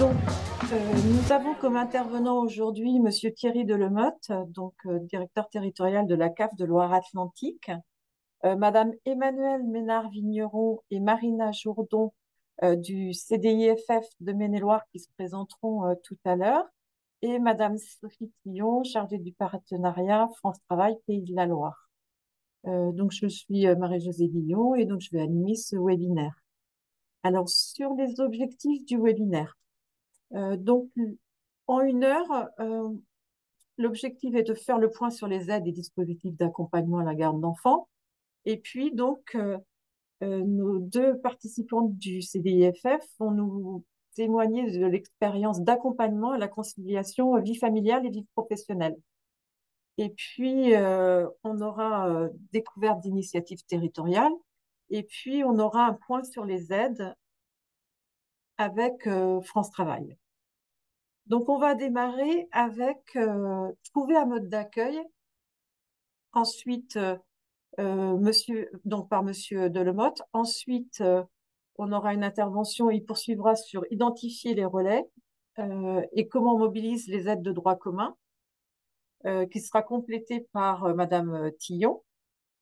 Donc, nous avons comme intervenant aujourd'hui Monsieur Thierry Delemotte, directeur territorial de la CAF de Loire-Atlantique, Madame Emmanuelle Ménard-Vigneron et Marina Jourdon du CDIFF de Maine-et-Loire qui se présenteront tout à l'heure, et Madame Sophie Tillon, chargée du partenariat France Travail Pays de la Loire. Donc, je suis Marie-Josée Billon et donc je vais animer ce webinaire. Alors, sur les objectifs du webinaire. Donc, en 1 heure, l'objectif est de faire le point sur les aides et dispositifs d'accompagnement à la garde d'enfants. Et puis, nos deux participantes du CDIFF vont nous témoigner de l'expérience d'accompagnement à la conciliation vie familiale et vie professionnelle. Et puis, on aura découverte d'initiatives territoriales. Et puis, on aura un point sur les aides avec France Travail. Donc, on va démarrer avec trouver un mode d'accueil. Ensuite, par Monsieur Delemotte. Ensuite, on aura une intervention. Il poursuivra sur identifier les relais et comment on mobilise les aides de droit commun, qui sera complétée par Madame Tillon.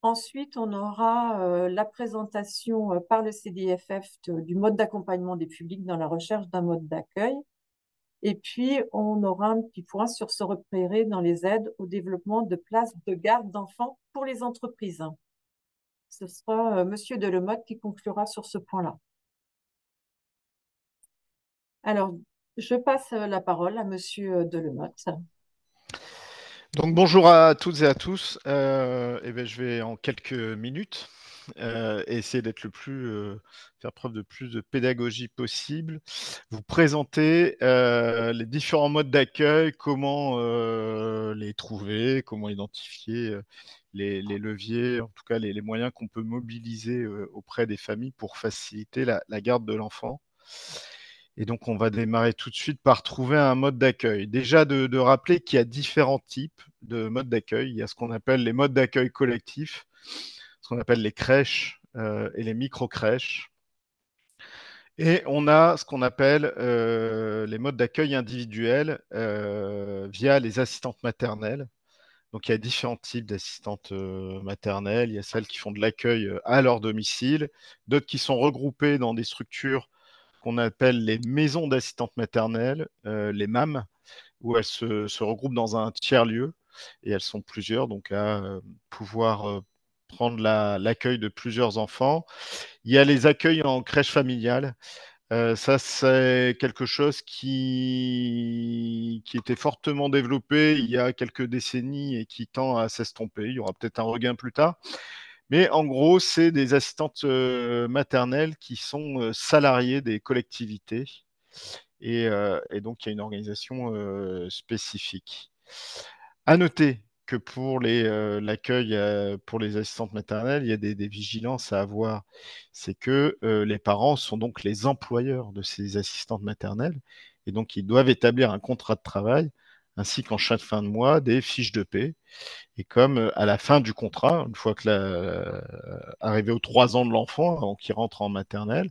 Ensuite, on aura la présentation par le CDIFF du mode d'accompagnement des publics dans la recherche d'un mode d'accueil. Et puis, on aura un petit point sur se repérer dans les aides au développement de places de garde d'enfants pour les entreprises. Ce sera Monsieur Delemotte qui conclura sur ce point-là. Alors, je passe la parole à Monsieur Delemotte. Donc bonjour à toutes et à tous. Je vais en quelques minutes essayer d'être faire preuve de plus de pédagogie possible, vous présenter les différents modes d'accueil, comment les trouver, comment identifier les leviers, en tout cas les moyens qu'on peut mobiliser auprès des familles pour faciliter la garde de l'enfant. Et donc, on va démarrer tout de suite par trouver un mode d'accueil. Déjà, de rappeler qu'il y a différents types de modes d'accueil. Il y a ce qu'on appelle les modes d'accueil collectifs, ce qu'on appelle les crèches et les micro-crèches. Et on a ce qu'on appelle les modes d'accueil individuels via les assistantes maternelles. Donc, il y a différents types d'assistantes maternelles. Il y a celles qui font de l'accueil à leur domicile, d'autres qui sont regroupées dans des structures qu'on appelle les maisons d'assistantes maternelles, les MAM, où elles se regroupent dans un tiers-lieu et elles sont plusieurs, donc à pouvoir prendre l'accueil de plusieurs enfants. Il y a les accueils en crèche familiale. Ça, c'est quelque chose qui était fortement développé il y a quelques décennies et qui tend à s'estomper. Il y aura peut-être un regain plus tard. Mais en gros, c'est des assistantes maternelles qui sont salariées des collectivités. Et donc, il y a une organisation spécifique. À noter que pour l'accueil pour les assistantes maternelles, il y a des vigilances à avoir. C'est que les parents sont donc les employeurs de ces assistantes maternelles. Et donc, ils doivent établir un contrat de travail, ainsi qu'en chaque fin de mois, des fiches de paie. Et comme à la fin du contrat, une fois que arrivé aux 3 ans de l'enfant, avant qu'il rentre en maternelle,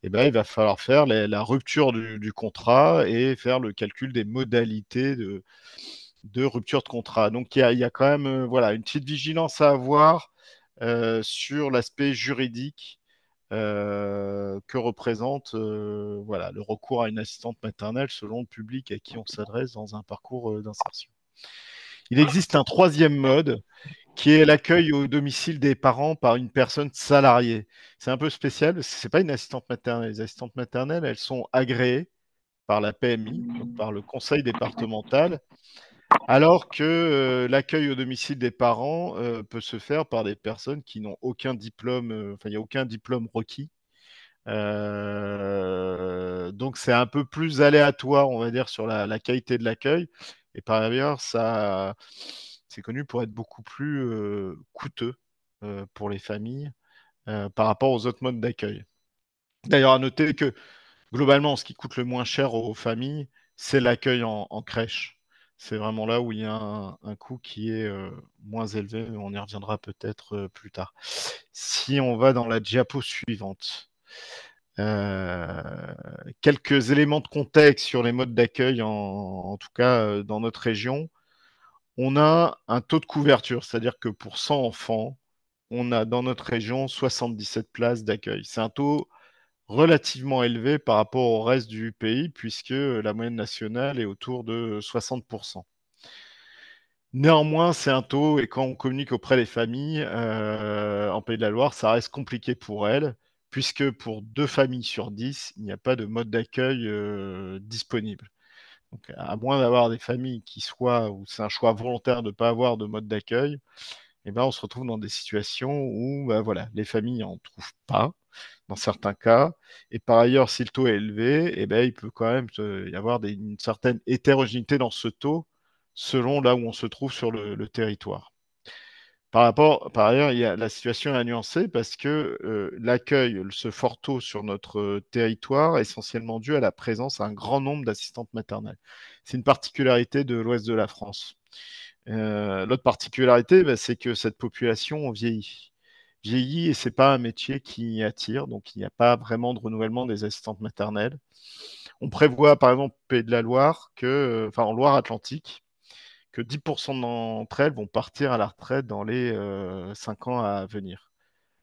eh ben, il va falloir faire la rupture du contrat et faire le calcul des modalités de rupture de contrat. Donc il y a quand même voilà, une petite vigilance à avoir sur l'aspect juridique que représente voilà, le recours à une assistante maternelle selon le public à qui on s'adresse dans un parcours d'insertion. Il existe un troisième mode qui est l'accueil au domicile des parents par une personne salariée. C'est un peu spécial, parce que ce n'est pas une assistante maternelle. Les assistantes maternelles, elles sont agréées par la PMI, donc par le conseil départemental, alors que l'accueil au domicile des parents peut se faire par des personnes qui n'ont aucun diplôme, enfin, il n'y a aucun diplôme requis. Donc, c'est un peu plus aléatoire, on va dire, sur la qualité de l'accueil. Et par ailleurs, c'est connu pour être beaucoup plus coûteux pour les familles par rapport aux autres modes d'accueil. D'ailleurs, à noter que globalement, ce qui coûte le moins cher aux familles, c'est l'accueil en crèche. C'est vraiment là où il y a un coût qui est moins élevé, mais on y reviendra peut-être plus tard. Si on va dans la diapo suivante. Euh, Quelques éléments de contexte sur les modes d'accueil, en tout cas dans notre région. On a un taux de couverture, c'est-à-dire que pour 100 enfants, on a dans notre région 77 places d'accueil. C'est un taux relativement élevé par rapport au reste du pays, puisque la moyenne nationale est autour de 60%. Néanmoins, c'est un taux, et quand on communique auprès des familles en Pays de la Loire, ça reste compliqué pour elles, puisque pour 2 familles sur 10, il n'y a pas de mode d'accueil disponible. Donc, à moins d'avoir des familles qui soient, où c'est un choix volontaire de ne pas avoir de mode d'accueil, eh ben, on se retrouve dans des situations où bah, voilà, les familles n'en trouvent pas, dans certains cas. Et par ailleurs, si le taux est élevé, eh ben, il peut quand même y avoir une certaine hétérogénéité dans ce taux selon là où on se trouve sur le territoire. Par ailleurs, la situation est à nuancer parce que l'accueil, ce fort taux sur notre territoire est essentiellement dû à la présence d'un grand nombre d'assistantes maternelles. C'est une particularité de l'ouest de la France. L'autre particularité, bah, c'est que cette population vieillit. Vieillit et c'est pas un métier qui attire, donc il n'y a pas vraiment de renouvellement des assistantes maternelles. On prévoit, par exemple, Pays de la Loire, enfin en Loire-Atlantique, que 10% d'entre elles vont partir à la retraite dans les 5 ans à venir.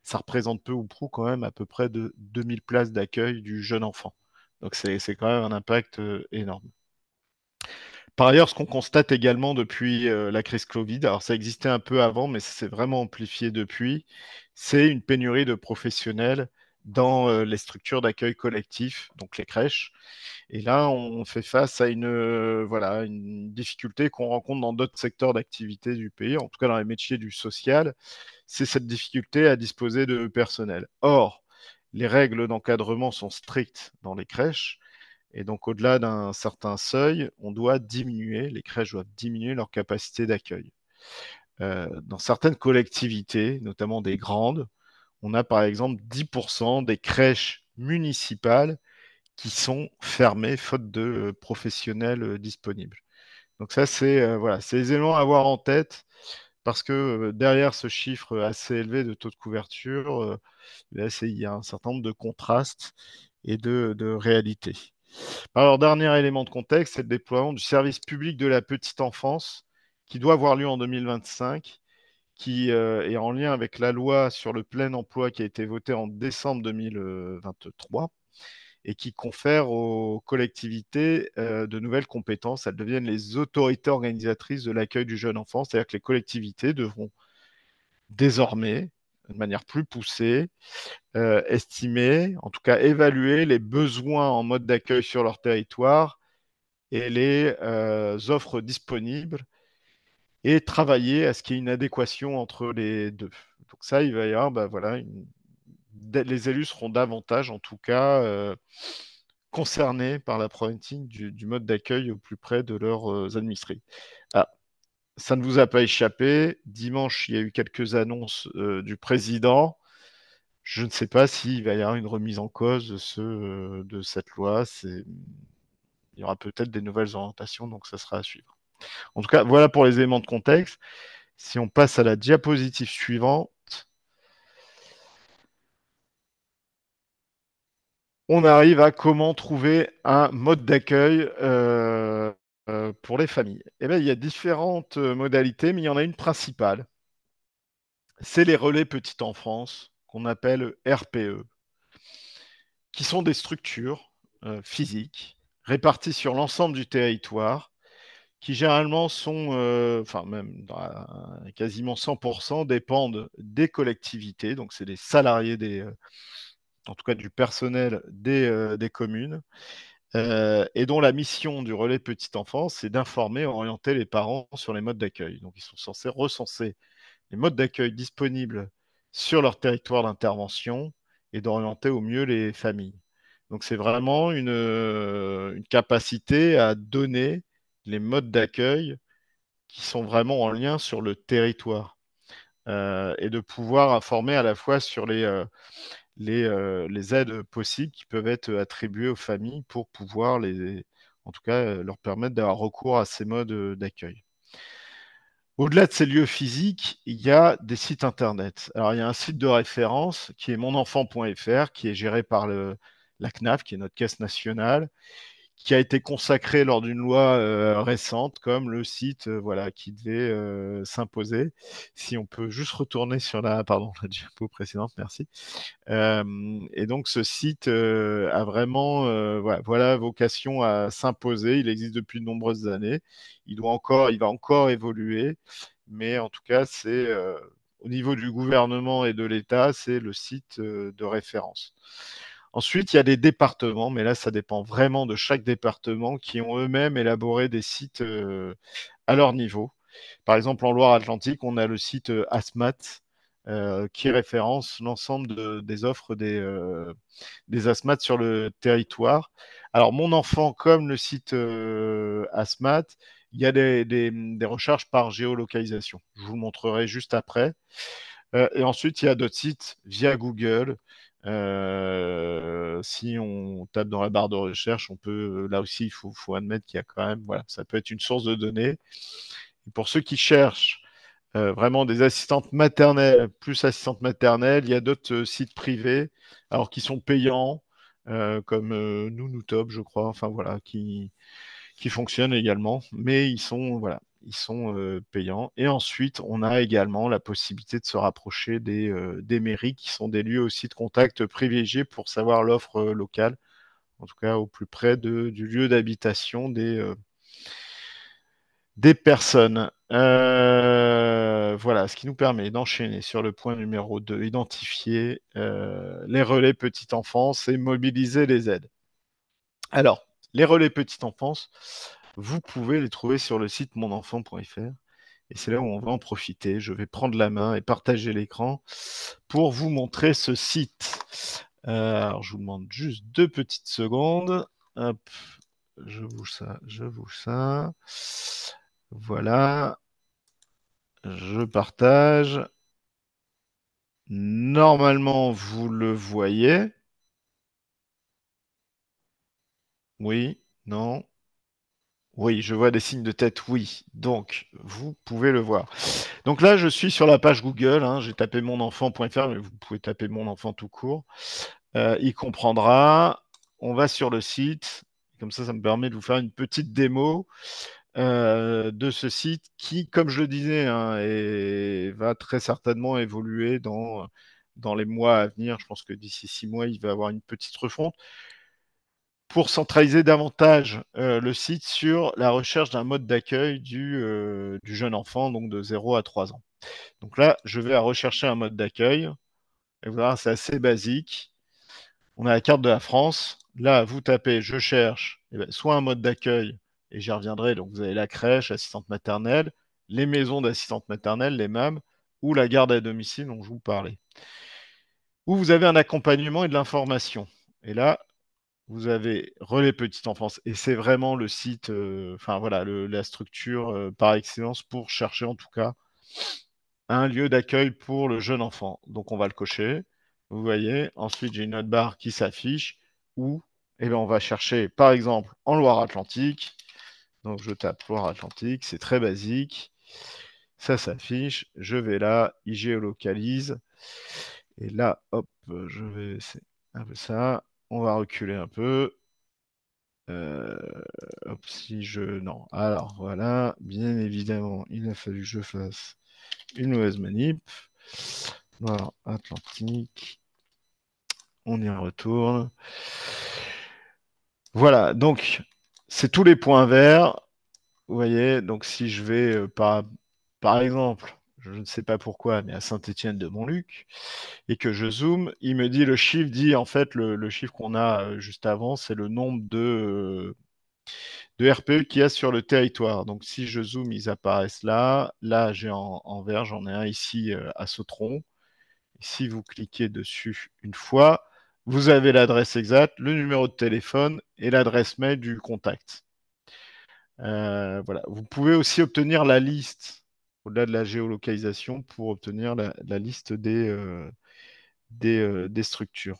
Ça représente peu ou prou quand même à peu près de 2000 places d'accueil du jeune enfant. Donc c'est quand même un impact énorme. Par ailleurs, ce qu'on constate également depuis la crise Covid, alors ça existait un peu avant, mais ça s'est vraiment amplifié depuis, c'est une pénurie de professionnels dans les structures d'accueil collectif, donc les crèches. Et là, on fait face à voilà, une difficulté qu'on rencontre dans d'autres secteurs d'activité du pays, en tout cas dans les métiers du social, c'est cette difficulté à disposer de personnel. Or, les règles d'encadrement sont strictes dans les crèches. Et donc, au-delà d'un certain seuil, on doit diminuer, les crèches doivent diminuer leur capacité d'accueil. Dans certaines collectivités, notamment des grandes, on a par exemple 10% des crèches municipales qui sont fermées faute de professionnels disponibles. Donc ça, voilà, c'est les éléments à avoir en tête parce que derrière ce chiffre assez élevé de taux de couverture, là, il y a un certain nombre de contrastes et de réalités. Alors, dernier élément de contexte, c'est le déploiement du service public de la petite enfance qui doit avoir lieu en 2025, qui est en lien avec la loi sur le plein emploi qui a été votée en décembre 2023 et qui confère aux collectivités de nouvelles compétences. Elles deviennent les autorités organisatrices de l'accueil du jeune enfant, c'est-à-dire que les collectivités devront désormais, de manière plus poussée, estimer, en tout cas évaluer les besoins en mode d'accueil sur leur territoire et les offres disponibles et travailler à ce qu'il y ait une adéquation entre les deux. Donc ça, il va y avoir, bah, voilà, les élus seront davantage, en tout cas, concernés par la problématique du mode d'accueil au plus près de leurs administrés. Ah, ça ne vous a pas échappé. Dimanche, il y a eu quelques annonces du président. Je ne sais pas s'il va y avoir une remise en cause de cette loi. Il y aura peut-être des nouvelles orientations, donc ça sera à suivre. En tout cas, voilà pour les éléments de contexte. Si on passe à la diapositive suivante, on arrive à comment trouver un mode d'accueil pour les familles. Eh bien, il y a différentes modalités, mais il y en a une principale. C'est les relais petite enfance qu'on appelle RPE, qui sont des structures physiques réparties sur l'ensemble du territoire, qui généralement sont, enfin même quasiment 100%, dépendent des collectivités, donc c'est des salariés en tout cas du personnel des communes, et dont la mission du relais petite enfance, c'est d'informer et orienter les parents sur les modes d'accueil. Donc ils sont censés recenser les modes d'accueil disponibles sur leur territoire d'intervention et d'orienter au mieux les familles. Donc c'est vraiment une capacité à donner les modes d'accueil qui sont vraiment en lien sur le territoire et de pouvoir informer à la fois sur les aides possibles qui peuvent être attribuées aux familles pour pouvoir en tout cas, leur permettre d'avoir recours à ces modes d'accueil. Au-delà de ces lieux physiques, il y a des sites internet. Alors, il y a un site de référence qui est monenfant.fr, qui est géré par la CNAF, qui est notre caisse nationale, qui a été consacré lors d'une loi récente comme le site voilà, qui devait s'imposer. Si on peut juste retourner sur la diapo précédente, merci. Et donc ce site a vraiment voilà, vocation à s'imposer. Il existe depuis de nombreuses années. Il va encore évoluer, mais en tout cas, c'est au niveau du gouvernement et de l'État, c'est le site de référence. Ensuite, il y a des départements, mais là, ça dépend vraiment de chaque département qui ont eux-mêmes élaboré des sites à leur niveau. Par exemple, en Loire-Atlantique, on a le site ASMAT qui référence l'ensemble des offres des ASMAT sur le territoire. Alors, mon enfant, comme le site ASMAT, il y a des recherches par géolocalisation. Je vous le montrerai juste après. Et ensuite, il y a d'autres sites via Google. Si on tape dans la barre de recherche, on peut, là aussi, faut admettre qu'il y a quand même, voilà, ça peut être une source de données. Et pour ceux qui cherchent vraiment des assistantes maternelles, plus assistantes maternelles, il y a d'autres sites privés, alors qui sont payants, comme Nounoutop, je crois, enfin voilà, qui fonctionnent également, mais ils sont, voilà, ils sont payants. Et ensuite, on a également la possibilité de se rapprocher des mairies, qui sont des lieux aussi de contact privilégiés pour savoir l'offre locale, en tout cas au plus près du lieu d'habitation des personnes. Voilà, ce qui nous permet d'enchaîner sur le point numéro 2, identifier les relais petite enfance et mobiliser les aides. Alors, les relais petite enfance, vous pouvez les trouver sur le site monenfant.fr. Et c'est là où on va en profiter. Je vais prendre la main et partager l'écran pour vous montrer ce site. Alors, je vous demande juste 2 petites secondes. Hop, je bouge ça. Voilà, je partage. Normalement, vous le voyez. Oui, non. Oui, je vois des signes de tête, oui. Donc, vous pouvez le voir. Donc là, je suis sur la page Google. Hein, j'ai tapé monenfant.fr, mais vous pouvez taper mon enfant tout court. Il comprendra. On va sur le site. Comme ça me permet de vous faire une petite démo de ce site qui, comme je le disais, hein, va très certainement évoluer dans les mois à venir. Je pense que d'ici 6 mois, il va avoir une petite refonte pour centraliser davantage le site sur la recherche d'un mode d'accueil du jeune enfant, donc de 0 à 3 ans. Donc là, je vais à rechercher un mode d'accueil. Et vous verrez, c'est assez basique. On a la carte de la France. Là, vous tapez je cherche soit un mode d'accueil, et j'y reviendrai. Donc, vous avez la crèche, assistante maternelle, les maisons d'assistante maternelle, les MAM, ou la garde à domicile dont je vous parlais. Ou vous avez un accompagnement et de l'information. Et là, vous avez Relais Petite Enfance. Et c'est vraiment le site, enfin voilà, la structure par excellence pour chercher en tout cas un lieu d'accueil pour le jeune enfant. Donc on va le cocher. Vous voyez, ensuite j'ai une autre barre qui s'affiche où eh bien, on va chercher par exemple en Loire-Atlantique. Donc je tape Loire-Atlantique, c'est très basique. Ça s'affiche, je vais là, il géolocalise. Et là, hop, je vais, c'est un peu ça. On va reculer un peu. Euh, hop, si je... Non. Alors, voilà. Bien évidemment, il a fallu que je fasse une mauvaise manip. Voilà, Atlantique. On y retourne. Voilà, donc, c'est tous les points verts. Vous voyez, donc si je vais, par exemple, je ne sais pas pourquoi, mais à Saint-Étienne-de-Montluc, et que je zoome, il me dit, le chiffre dit, en fait, le chiffre qu'on a juste avant, c'est le nombre de RPE qu'il y a sur le territoire. Donc, si je zoome, ils apparaissent là. Là, j'ai en vert, j'en ai un ici à Sautron. Si vous cliquez dessus une fois, vous avez l'adresse exacte, le numéro de téléphone et l'adresse mail du contact. Voilà. Vous pouvez aussi obtenir la liste, au-delà de la géolocalisation, pour obtenir la liste des structures.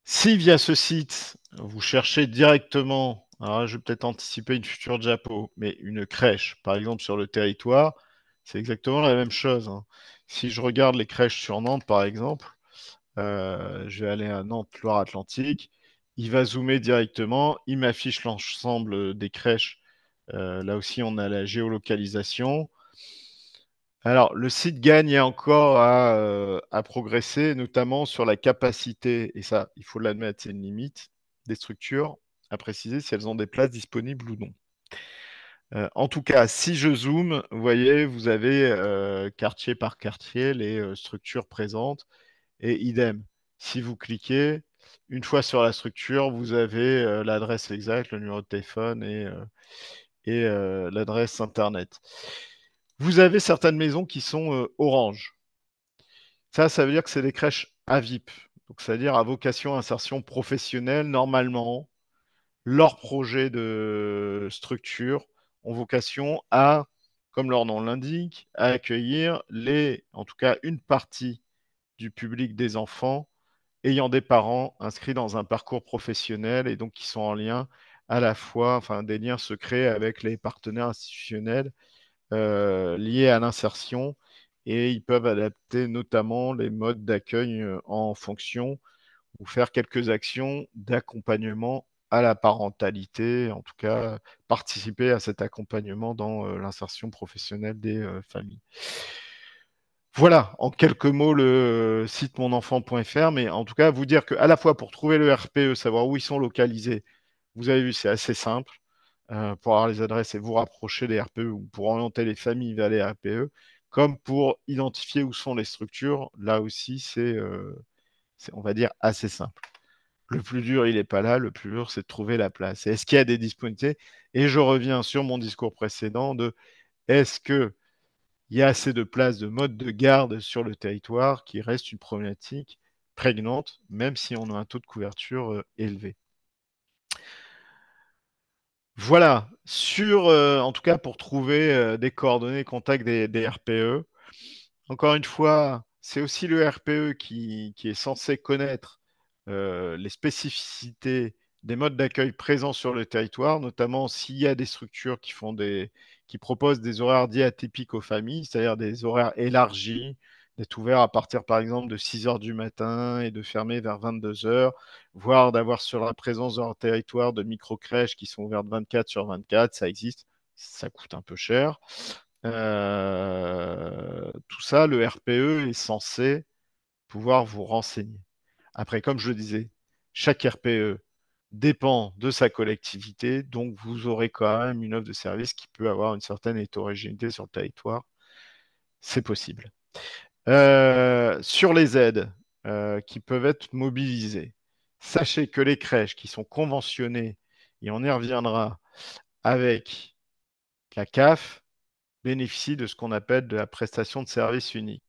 Si via ce site, vous cherchez directement, alors je vais peut-être anticiper une future diapo, mais une crèche, par exemple sur le territoire, c'est exactement la même chose. Hein. Si je regarde les crèches sur Nantes, par exemple, Je vais aller à Nantes, Loire-Atlantique. Il va zoomer directement. Il m'affiche l'ensemble des crèches. Là aussi, on a la géolocalisation. Alors, le site gagne encore à progresser, notamment sur la capacité, et ça, il faut l'admettre, c'est une limite, des structures, à préciser si elles ont des places disponibles ou non. En tout cas, si je zoome, vous voyez, vous avez quartier par quartier les structures présentes, et idem. Si vous cliquez, une fois sur la structure, vous avez l'adresse exacte, le numéro de téléphone et l'adresse Internet. Vous avez certaines maisons qui sont orange. Ça veut dire que c'est des crèches à VIP, donc c'est-à-dire à vocation insertion professionnelle. Normalement, leurs projets de structure ont vocation à, comme leur nom l'indique, à accueillir en tout cas une partie du public des enfants ayant des parents inscrits dans un parcours professionnel et donc qui sont en lien à la fois, enfin des liens secrets avec les partenaires institutionnels liés à l'insertion et ils peuvent adapter notamment les modes d'accueil en fonction ou faire quelques actions d'accompagnement à la parentalité, en tout cas participer à cet accompagnement dans l'insertion professionnelle des familles. Voilà, en quelques mots, le site monenfant.fr, mais en tout cas, vous dire qu'à la fois pour trouver le RPE, savoir où ils sont localisés, vous avez vu, c'est assez simple pour avoir les adresses et vous rapprocher des RPE ou pour orienter les familles vers les RPE, comme pour identifier où sont les structures, là aussi, on va dire, assez simple. Le plus dur, il n'est pas là, le plus dur, c'est de trouver la place. Et est-ce qu'il y a des disponibilités? Et je reviens sur mon discours précédent de est-ce que il y a assez de places de mode de garde sur le territoire qui reste une problématique prégnante, même si on a un taux de couverture élevé. Voilà, en tout cas pour trouver des coordonnées contact des RPE. Encore une fois, c'est aussi le RPE qui est censé connaître les spécificités des modes d'accueil présents sur le territoire, notamment s'il y a des structures qui proposent des horaires dits atypiques aux familles, c'est-à-dire des horaires élargis, d'être ouverts à partir par exemple de 6 heures du matin et de fermer vers 22 heures, voire d'avoir sur la présence dans leur territoire de micro-crèches qui sont ouvertes 24 sur 24, ça existe, ça coûte un peu cher. Tout ça, le RPE est censé pouvoir vous renseigner. Après, comme je le disais, chaque RPE dépend de sa collectivité, donc vous aurez quand même une offre de service qui peut avoir une certaine hétérogénéité sur le territoire. C'est possible. Sur les aides qui peuvent être mobilisées, sachez que les crèches qui sont conventionnées, et on y reviendra, avec la CAF, bénéficient de ce qu'on appelle de la prestation de service unique.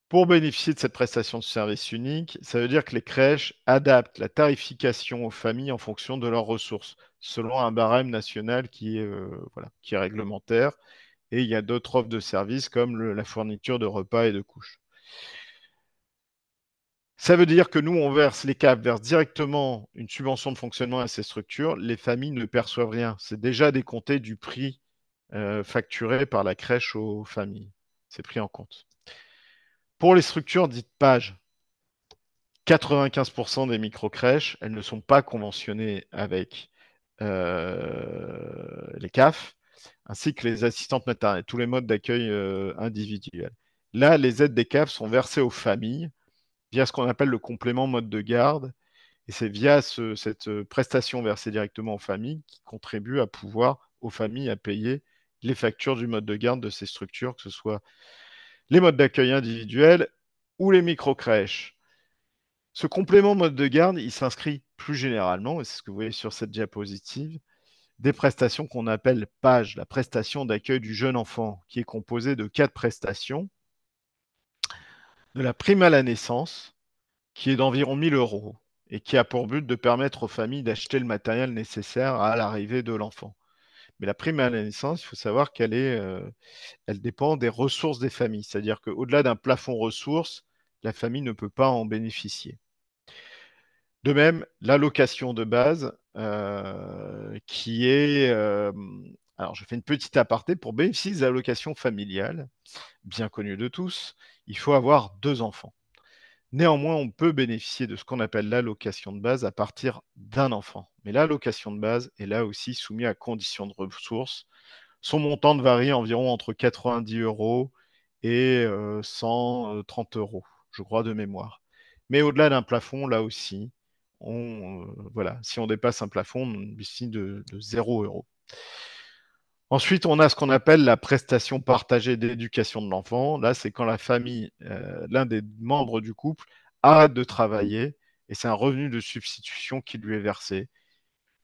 Pour bénéficier de cette prestation de service unique, ça veut dire que les crèches adaptent la tarification aux familles en fonction de leurs ressources, selon un barème national voilà, qui est réglementaire. Et il y a d'autres offres de services comme la fourniture de repas et de couches. Ça veut dire que nous, les CAF versent directement une subvention de fonctionnement à ces structures. Les familles ne perçoivent rien. C'est déjà décompté du prix facturé par la crèche aux familles. C'est pris en compte. Pour les structures dites pages, 95% des micro-crèches, elles ne sont pas conventionnées avec les CAF, ainsi que les assistantes maternelles, tous les modes d'accueil individuels. Là, les aides des CAF sont versées aux familles via ce qu'on appelle le complément mode de garde. Et c'est via cette prestation versée directement aux familles qui contribue à pouvoir, aux familles, à payer les factures du mode de garde de ces structures, que ce soit les modes d'accueil individuels ou les micro-crèches. Ce complément mode de garde, il s'inscrit plus généralement, et c'est ce que vous voyez sur cette diapositive, des prestations qu'on appelle PAGE, la prestation d'accueil du jeune enfant, qui est composée de 4 prestations. De la prime à la naissance, qui est d'environ 1 000 euros, et qui a pour but de permettre aux familles d'acheter le matériel nécessaire à l'arrivée de l'enfant. Mais la prime à la naissance, il faut savoir elle dépend des ressources des familles, c'est-à-dire qu'au-delà d'un plafond ressources, la famille ne peut pas en bénéficier. De même, l'allocation de base, qui est... alors, je fais une petite aparté. Pour bénéficier des allocations familiales, bien connues de tous, il faut avoir 2 enfants. Néanmoins, on peut bénéficier de ce qu'on appelle l'allocation de base à partir d'un enfant. Mais l'allocation de base est là aussi soumise à conditions de ressources. Son montant varie environ entre 90 euros et 130 euros, je crois, de mémoire. Mais au-delà d'un plafond, là aussi, voilà, si on dépasse un plafond, on bénéficie de 0 euros. Ensuite, on a ce qu'on appelle la prestation partagée d'éducation de l'enfant. Là, c'est quand la famille, l'un des membres du couple, arrête de travailler et c'est un revenu de substitution qui lui est versé,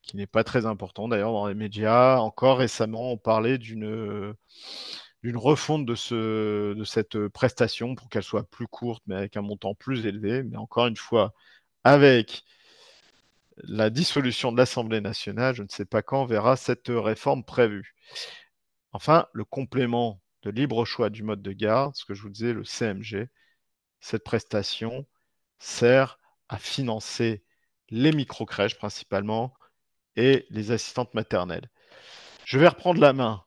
qui n'est pas très important. D'ailleurs, dans les médias, encore récemment, on parlait d'une refonte de cette prestation pour qu'elle soit plus courte, mais avec un montant plus élevé. Mais encore une fois, avec la dissolution de l'Assemblée nationale, je ne sais pas quand on verra cette réforme prévue. Enfin, le complément de libre choix du mode de garde, ce que je vous disais, le CMG, cette prestation sert à financer les micro-crèches principalement et les assistantes maternelles. Je vais reprendre la main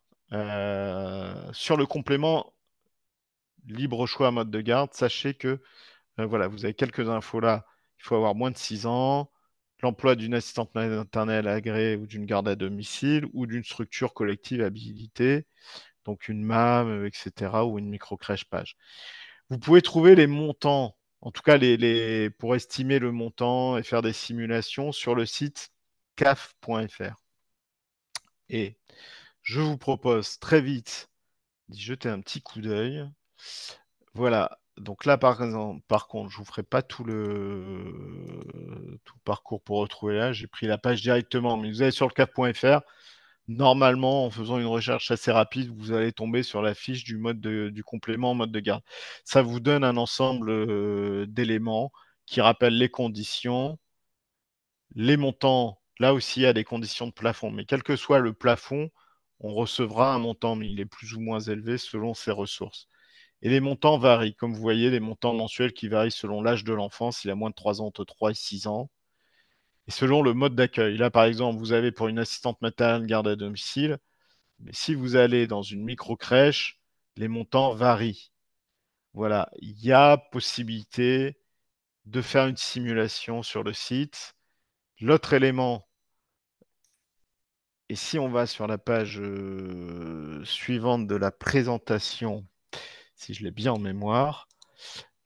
sur le complément libre choix mode de garde. Sachez que voilà, vous avez quelques infos là. Il faut avoir moins de 6 ans, l'emploi d'une assistante maternelle agréée ou d'une garde à domicile ou d'une structure collective habilitée, donc une MAM, etc., ou une micro-crèche page. Vous pouvez trouver les montants, en tout cas pour estimer le montant et faire des simulations sur le site caf.fr. Et je vous propose très vite d'y jeter un petit coup d'œil. Voilà. Donc là, par contre, je vous ferai pas tout le parcours pour retrouver là. J'ai pris la page directement, mais vous allez sur le caf.fr. Normalement, en faisant une recherche assez rapide, vous allez tomber sur la fiche du complément mode de garde. Ça vous donne un ensemble d'éléments qui rappellent les conditions, les montants. Là aussi, il y a des conditions de plafond, mais quel que soit le plafond, on recevra un montant, mais il est plus ou moins élevé selon ses ressources. Et les montants varient. Comme vous voyez, les montants mensuels qui varient selon l'âge de l'enfant, s'il a moins de 3 ans, entre 3 et 6 ans, et selon le mode d'accueil. Là, par exemple, vous avez pour une assistante maternelle garde à domicile, mais si vous allez dans une micro-crèche, les montants varient. Voilà, il y a possibilité de faire une simulation sur le site. L'autre élément, et si on va sur la page suivante de la présentation, si je l'ai bien en mémoire,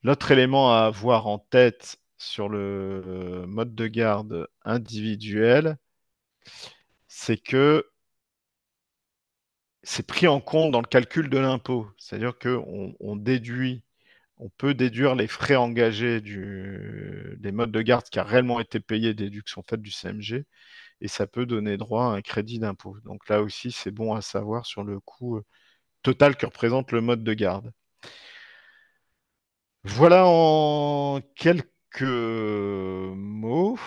l'autre élément à avoir en tête sur le mode de garde individuel, c'est que c'est pris en compte dans le calcul de l'impôt. C'est-à-dire qu'on déduit, on peut déduire les frais engagés des modes de garde qui a réellement été payé, déduction faite du CMG, et ça peut donner droit à un crédit d'impôt. Donc là aussi, c'est bon à savoir sur le coût total que représente le mode de garde. Voilà en quelques mots.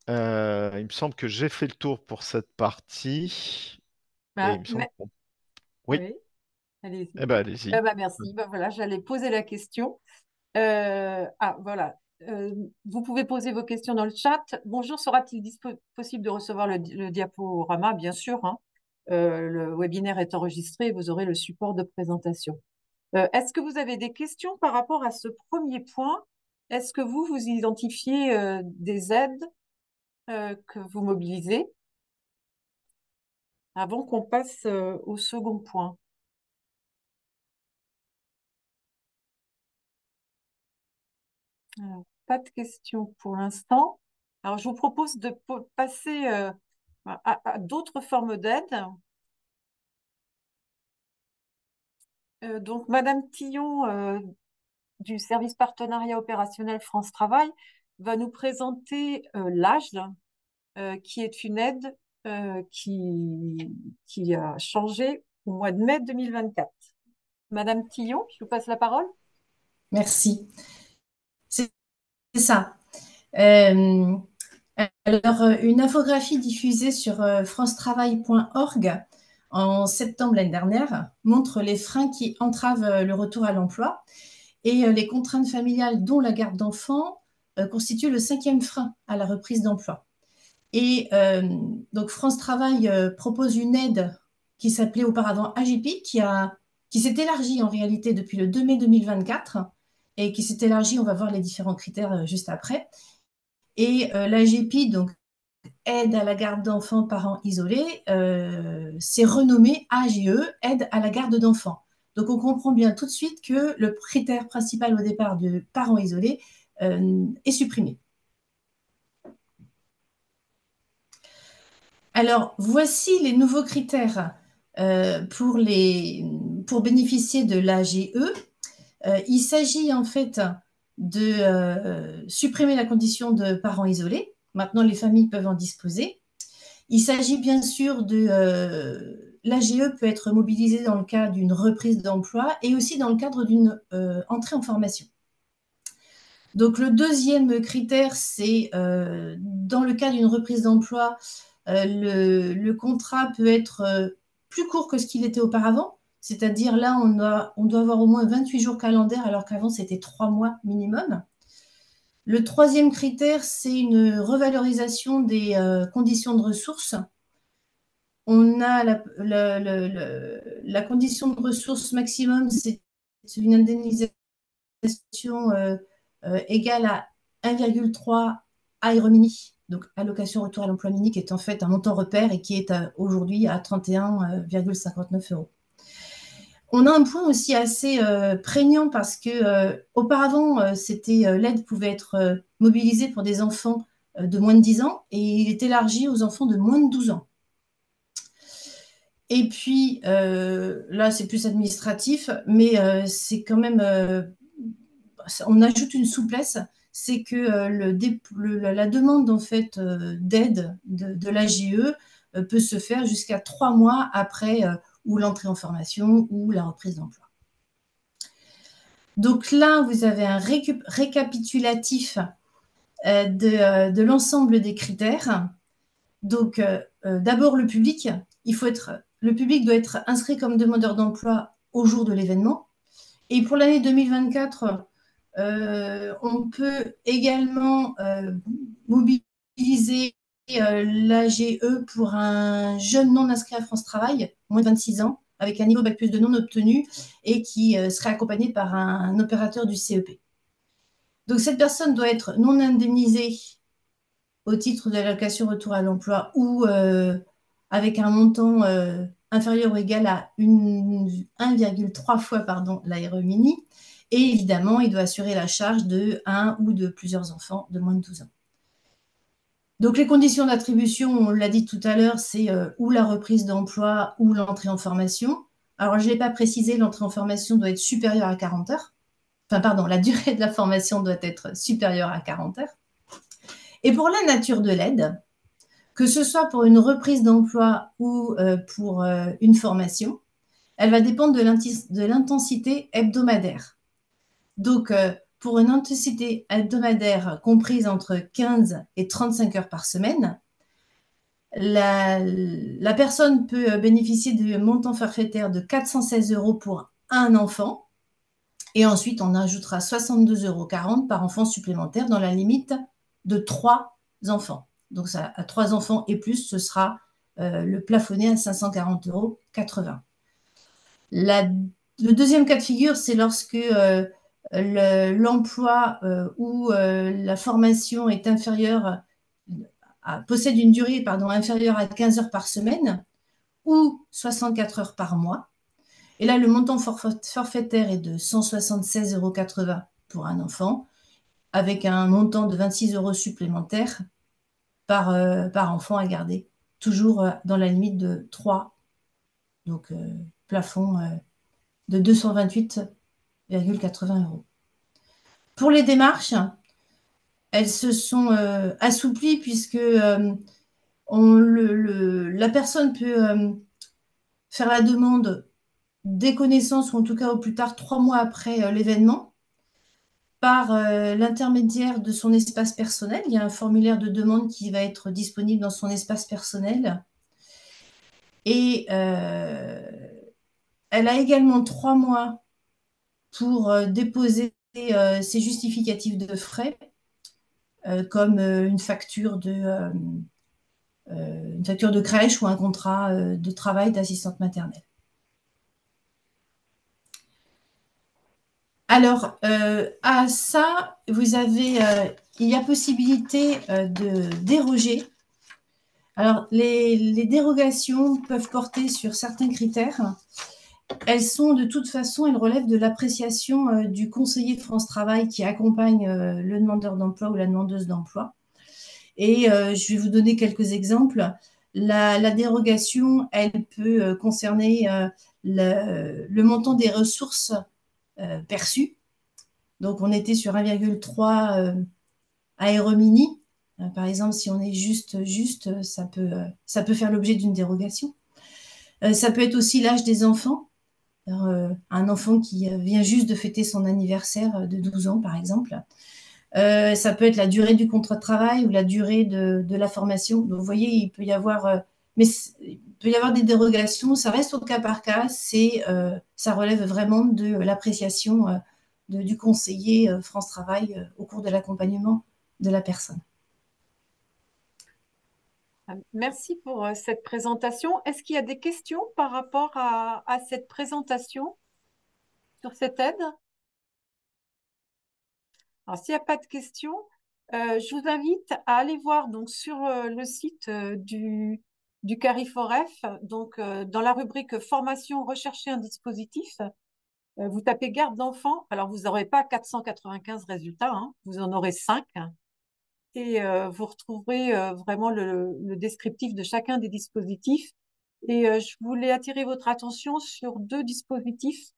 Il me semble que j'ai fait le tour pour cette partie. Et il Ah, me semble qu'on... Oui, oui, allez-y. eh ben allez-y. Merci. Voilà, j'allais poser la question. Voilà. Vous pouvez poser vos questions dans le chat. Bonjour, sera-t-il possible de recevoir le diaporama? Bien sûr, hein. Le webinaire est enregistré et vous aurez le support de présentation. Est-ce que vous avez des questions par rapport à ce premier point? Est-ce que vous identifiez des aides que vous mobilisez avant qu'on passe au second point? Alors, pas de questions pour l'instant. Alors, je vous propose de passer à d'autres formes d'aide. Donc, Madame Tillon, du service partenariat opérationnel France Travail, va nous présenter l'AGE, qui est une aide qui a changé au mois de mai 2024. Madame Tillon, je vous passe la parole. Merci. C'est ça. Euh, une infographie diffusée sur francetravail.org en septembre l'année dernière montre les freins qui entravent le retour à l'emploi et les contraintes familiales, dont la garde d'enfants, constituent le cinquième frein à la reprise d'emploi. Et donc France Travail propose une aide qui s'appelait auparavant AGP, qui s'est élargie en réalité depuis le 2 mai 2024 et qui s'est élargie. On va voir les différents critères juste après. Et l'AGEPI, donc aide à la garde d'enfants parents isolés, c'est renommé AGE, aide à la garde d'enfants. Donc on comprend bien tout de suite que le critère principal au départ de parents isolés est supprimé. Alors voici les nouveaux critères pour bénéficier de l'AGE. Il s'agit en fait de supprimer la condition de parents isolés. Maintenant, les familles peuvent en disposer. Il s'agit bien sûr de l'AGE peut être mobilisée dans le cas d'une reprise d'emploi et aussi dans le cadre d'une entrée en formation. Donc le deuxième critère, c'est dans le cas d'une reprise d'emploi, le contrat peut être plus court que ce qu'il était auparavant. C'est-à-dire là, on doit avoir au moins 28 jours calendaires alors qu'avant, c'était 3 mois minimum. Le troisième critère, c'est une revalorisation des conditions de ressources. On a la condition de ressources maximum, c'est une indemnisation égale à 1,3 ARMINI, donc allocation retour à l'emploi mini, qui est en fait un montant repère et qui est aujourd'hui à 31,59 euros. On a un point aussi assez prégnant parce que auparavant, l'aide pouvait être mobilisée pour des enfants de moins de 10 ans et il est élargi aux enfants de moins de 12 ans. Et puis là, c'est plus administratif, mais c'est quand même, on ajoute une souplesse, c'est que la demande en fait d'aide de l'AGE peut se faire jusqu'à 3 mois après ou l'entrée en formation ou la reprise d'emploi. Donc là, vous avez un récapitulatif de l'ensemble des critères. Donc, d'abord, le public. Le public doit être inscrit comme demandeur d'emploi au jour de l'événement. Et pour l'année 2024, on peut également mobiliser l'AGE pour un jeune non inscrit à France Travail, moins de 26 ans, avec un niveau Bac+ de non obtenu et qui serait accompagné par un opérateur du CEP. Donc, cette personne doit être non indemnisée au titre de l'allocation retour à l'emploi ou avec un montant inférieur ou égal à 1,3 fois la RE-Mini. Et évidemment, il doit assurer la charge de un ou de plusieurs enfants de moins de 12 ans. Donc, les conditions d'attribution, on l'a dit tout à l'heure, c'est ou la reprise d'emploi ou l'entrée en formation. Alors, je ne l'ai pas précisé, l'entrée en formation doit être supérieure à 40 heures. Enfin, pardon, la durée de la formation doit être supérieure à 40 heures. Et pour la nature de l'aide, que ce soit pour une reprise d'emploi ou pour une formation, elle va dépendre de l'intensité hebdomadaire. Donc, pour une intensité hebdomadaire comprise entre 15 et 35 heures par semaine, la personne peut bénéficier du montant forfaitaire de 416 euros pour un enfant. Et ensuite, on ajoutera 62,40 euros par enfant supplémentaire dans la limite de 3 enfants. Donc, ça, à 3 enfants et plus, ce sera le plafonné à 540,80 euros. Le deuxième cas de figure, c'est lorsque l'emploi ou la formation est possède une durée inférieure à 15 heures par semaine ou 64 heures par mois. Et là, le montant forfaitaire est de 176,80 euros pour un enfant, avec un montant de 26 euros supplémentaires par enfant à garder, toujours dans la limite de 3, donc plafond de 228,80 euros. Pour les démarches, elles se sont assouplies puisque la personne peut faire la demande des connaissances, ou en tout cas au plus tard 3 mois après l'événement, par l'intermédiaire de son espace personnel. Il y a un formulaire de demande qui va être disponible dans son espace personnel. Et elle a également 3 mois pour déposer ses justificatifs de frais, comme une facture de crèche ou un contrat de travail d'assistante maternelle. Alors, à ça, il y a possibilité de déroger. Alors, les dérogations peuvent porter sur certains critères. Elles sont de toute façon, elles relèvent de l'appréciation du conseiller de France Travail qui accompagne le demandeur d'emploi ou la demandeuse d'emploi. Et je vais vous donner quelques exemples. La dérogation, elle peut concerner le montant des ressources perçues. Donc, on était sur 1,3 aéromini. Par exemple, si on est juste, ça peut faire l'objet d'une dérogation. Ça peut être aussi l'âge des enfants. Alors, un enfant qui vient juste de fêter son anniversaire de 12 ans, par exemple. Ça peut être la durée du contrat de travail ou la durée de la formation. Donc, vous voyez, il peut y avoir, il peut y avoir des dérogations. Ça reste au cas par cas. Ça relève vraiment de l'appréciation du conseiller France Travail au cours de l'accompagnement de la personne. Merci pour cette présentation. Est-ce qu'il y a des questions par rapport à cette présentation sur cette aide? Alors, s'il n'y a pas de questions, je vous invite à aller voir donc, sur le site du CARIFOREF, donc dans la rubrique Formation, rechercher un dispositif, vous tapez garde d'enfants. Alors, vous n'aurez pas 495 résultats, hein, vous en aurez 5. Et vous retrouverez vraiment le descriptif de chacun des dispositifs. Et je voulais attirer votre attention sur 2 dispositifs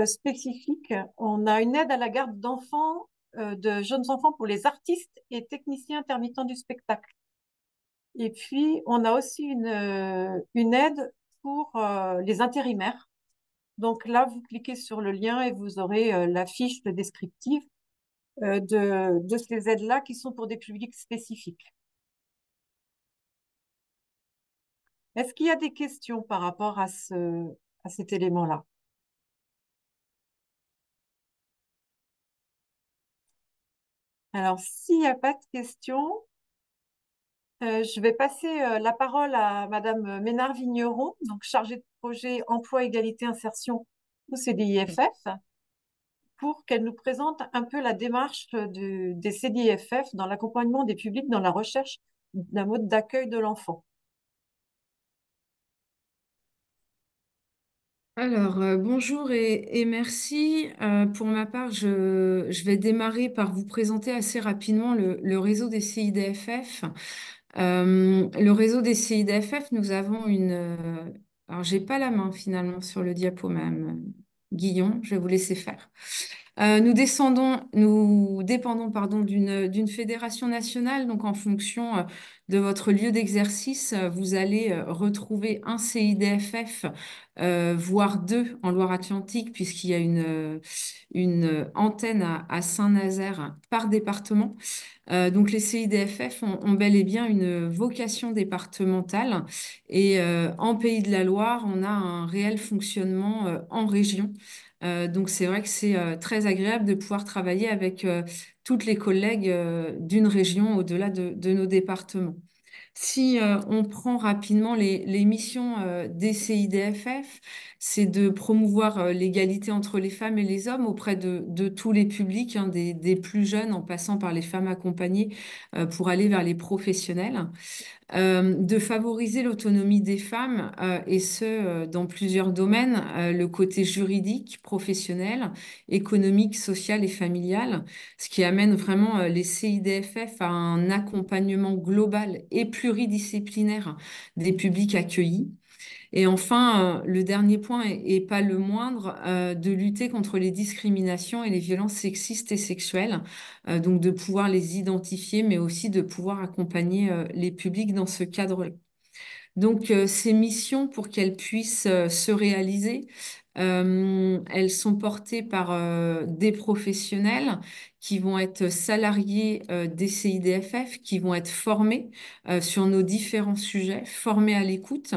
spécifiques. On a une aide à la garde d'enfants, de jeunes enfants pour les artistes et techniciens intermittents du spectacle. Et puis, on a aussi une aide pour les intérimaires. Donc là, vous cliquez sur le lien et vous aurez la fiche descriptive de ces aides-là qui sont pour des publics spécifiques. Est-ce qu'il y a des questions par rapport à cet élément-là? Alors, s'il n'y a pas de questions, je vais passer la parole à Madame Ménard-Vigneron, donc chargée de projet emploi, égalité, insertion au CDIFF, pour qu'elle nous présente un peu la démarche des CDIFF dans l'accompagnement des publics dans la recherche d'un mode d'accueil de l'enfant. Alors, bonjour et merci. Pour ma part, je vais démarrer par vous présenter assez rapidement le réseau des CIDFF. Le réseau des CIDFF, nous avons alors, j'ai pas la main finalement sur le diapo, Madame Guillon, je vais vous laisser faire. Nous dépendons, pardon, d'une fédération nationale. Donc, en fonction de votre lieu d'exercice, vous allez retrouver un CIDFF, voire 2 en Loire-Atlantique, puisqu'il y a une antenne à Saint-Nazaire par département. Donc, les CIDFF ont bel et bien une vocation départementale. Et en Pays de la Loire, on a un réel fonctionnement en région. Donc c'est vrai que c'est très agréable de pouvoir travailler avec toutes les collègues d'une région au-delà de nos départements. Si on prend rapidement les missions des CIDFF, c'est de promouvoir l'égalité entre les femmes et les hommes auprès de tous les publics, hein, des plus jeunes en passant par les femmes accompagnées pour aller vers les professionnels. De favoriser l'autonomie des femmes, et ce, dans plusieurs domaines, le côté juridique, professionnel, économique, social et familial, ce qui amène vraiment les CIDFF à un accompagnement global et pluridisciplinaire des publics accueillis. Et enfin, le dernier point, et pas le moindre, de lutter contre les discriminations et les violences sexistes et sexuelles, donc de pouvoir les identifier, mais aussi de pouvoir accompagner les publics dans ce cadre-là. Donc, ces missions, pour qu'elles puissent se réaliser, elles sont portées par des professionnels qui vont être salariés des CIDFF, qui vont être formés sur nos différents sujets, formés à l'écoute,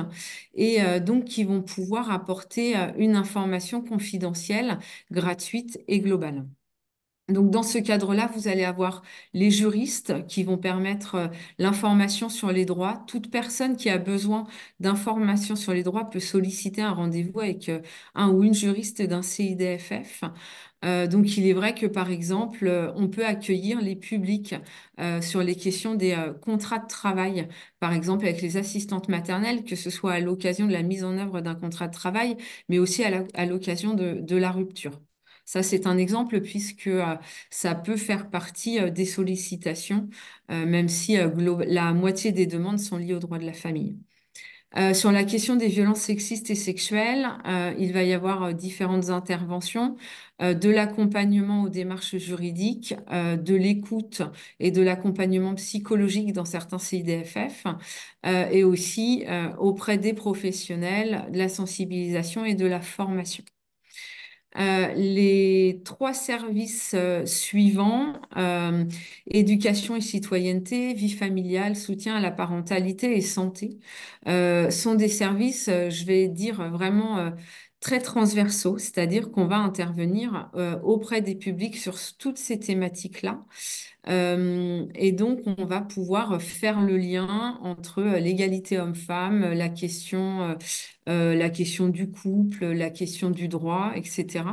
et donc qui vont pouvoir apporter une information confidentielle, gratuite et globale. Donc, dans ce cadre-là, vous allez avoir les juristes qui vont permettre l'information sur les droits. Toute personne qui a besoin d'informations sur les droits peut solliciter un rendez-vous avec un ou une juriste d'un CIDFF. Donc, il est vrai que, par exemple, on peut accueillir les publics sur les questions des contrats de travail, par exemple avec les assistantes maternelles, que ce soit à l'occasion de la mise en œuvre d'un contrat de travail, mais aussi à l'occasion de la rupture. Ça, c'est un exemple puisque ça peut faire partie des sollicitations, même si la moitié des demandes sont liées aux droits de la famille. Sur la question des violences sexistes et sexuelles, il va y avoir différentes interventions, de l'accompagnement aux démarches juridiques, de l'écoute et de l'accompagnement psychologique dans certains CIDFF, et aussi auprès des professionnels, de la sensibilisation et de la formation. Les trois services suivants, éducation et citoyenneté, vie familiale, soutien à la parentalité et santé, sont des services, je vais dire, vraiment très transversaux, c'est-à-dire qu'on va intervenir auprès des publics sur toutes ces thématiques-là. Et donc, on va pouvoir faire le lien entre l'égalité homme-femme, la question du couple, la question du droit, etc.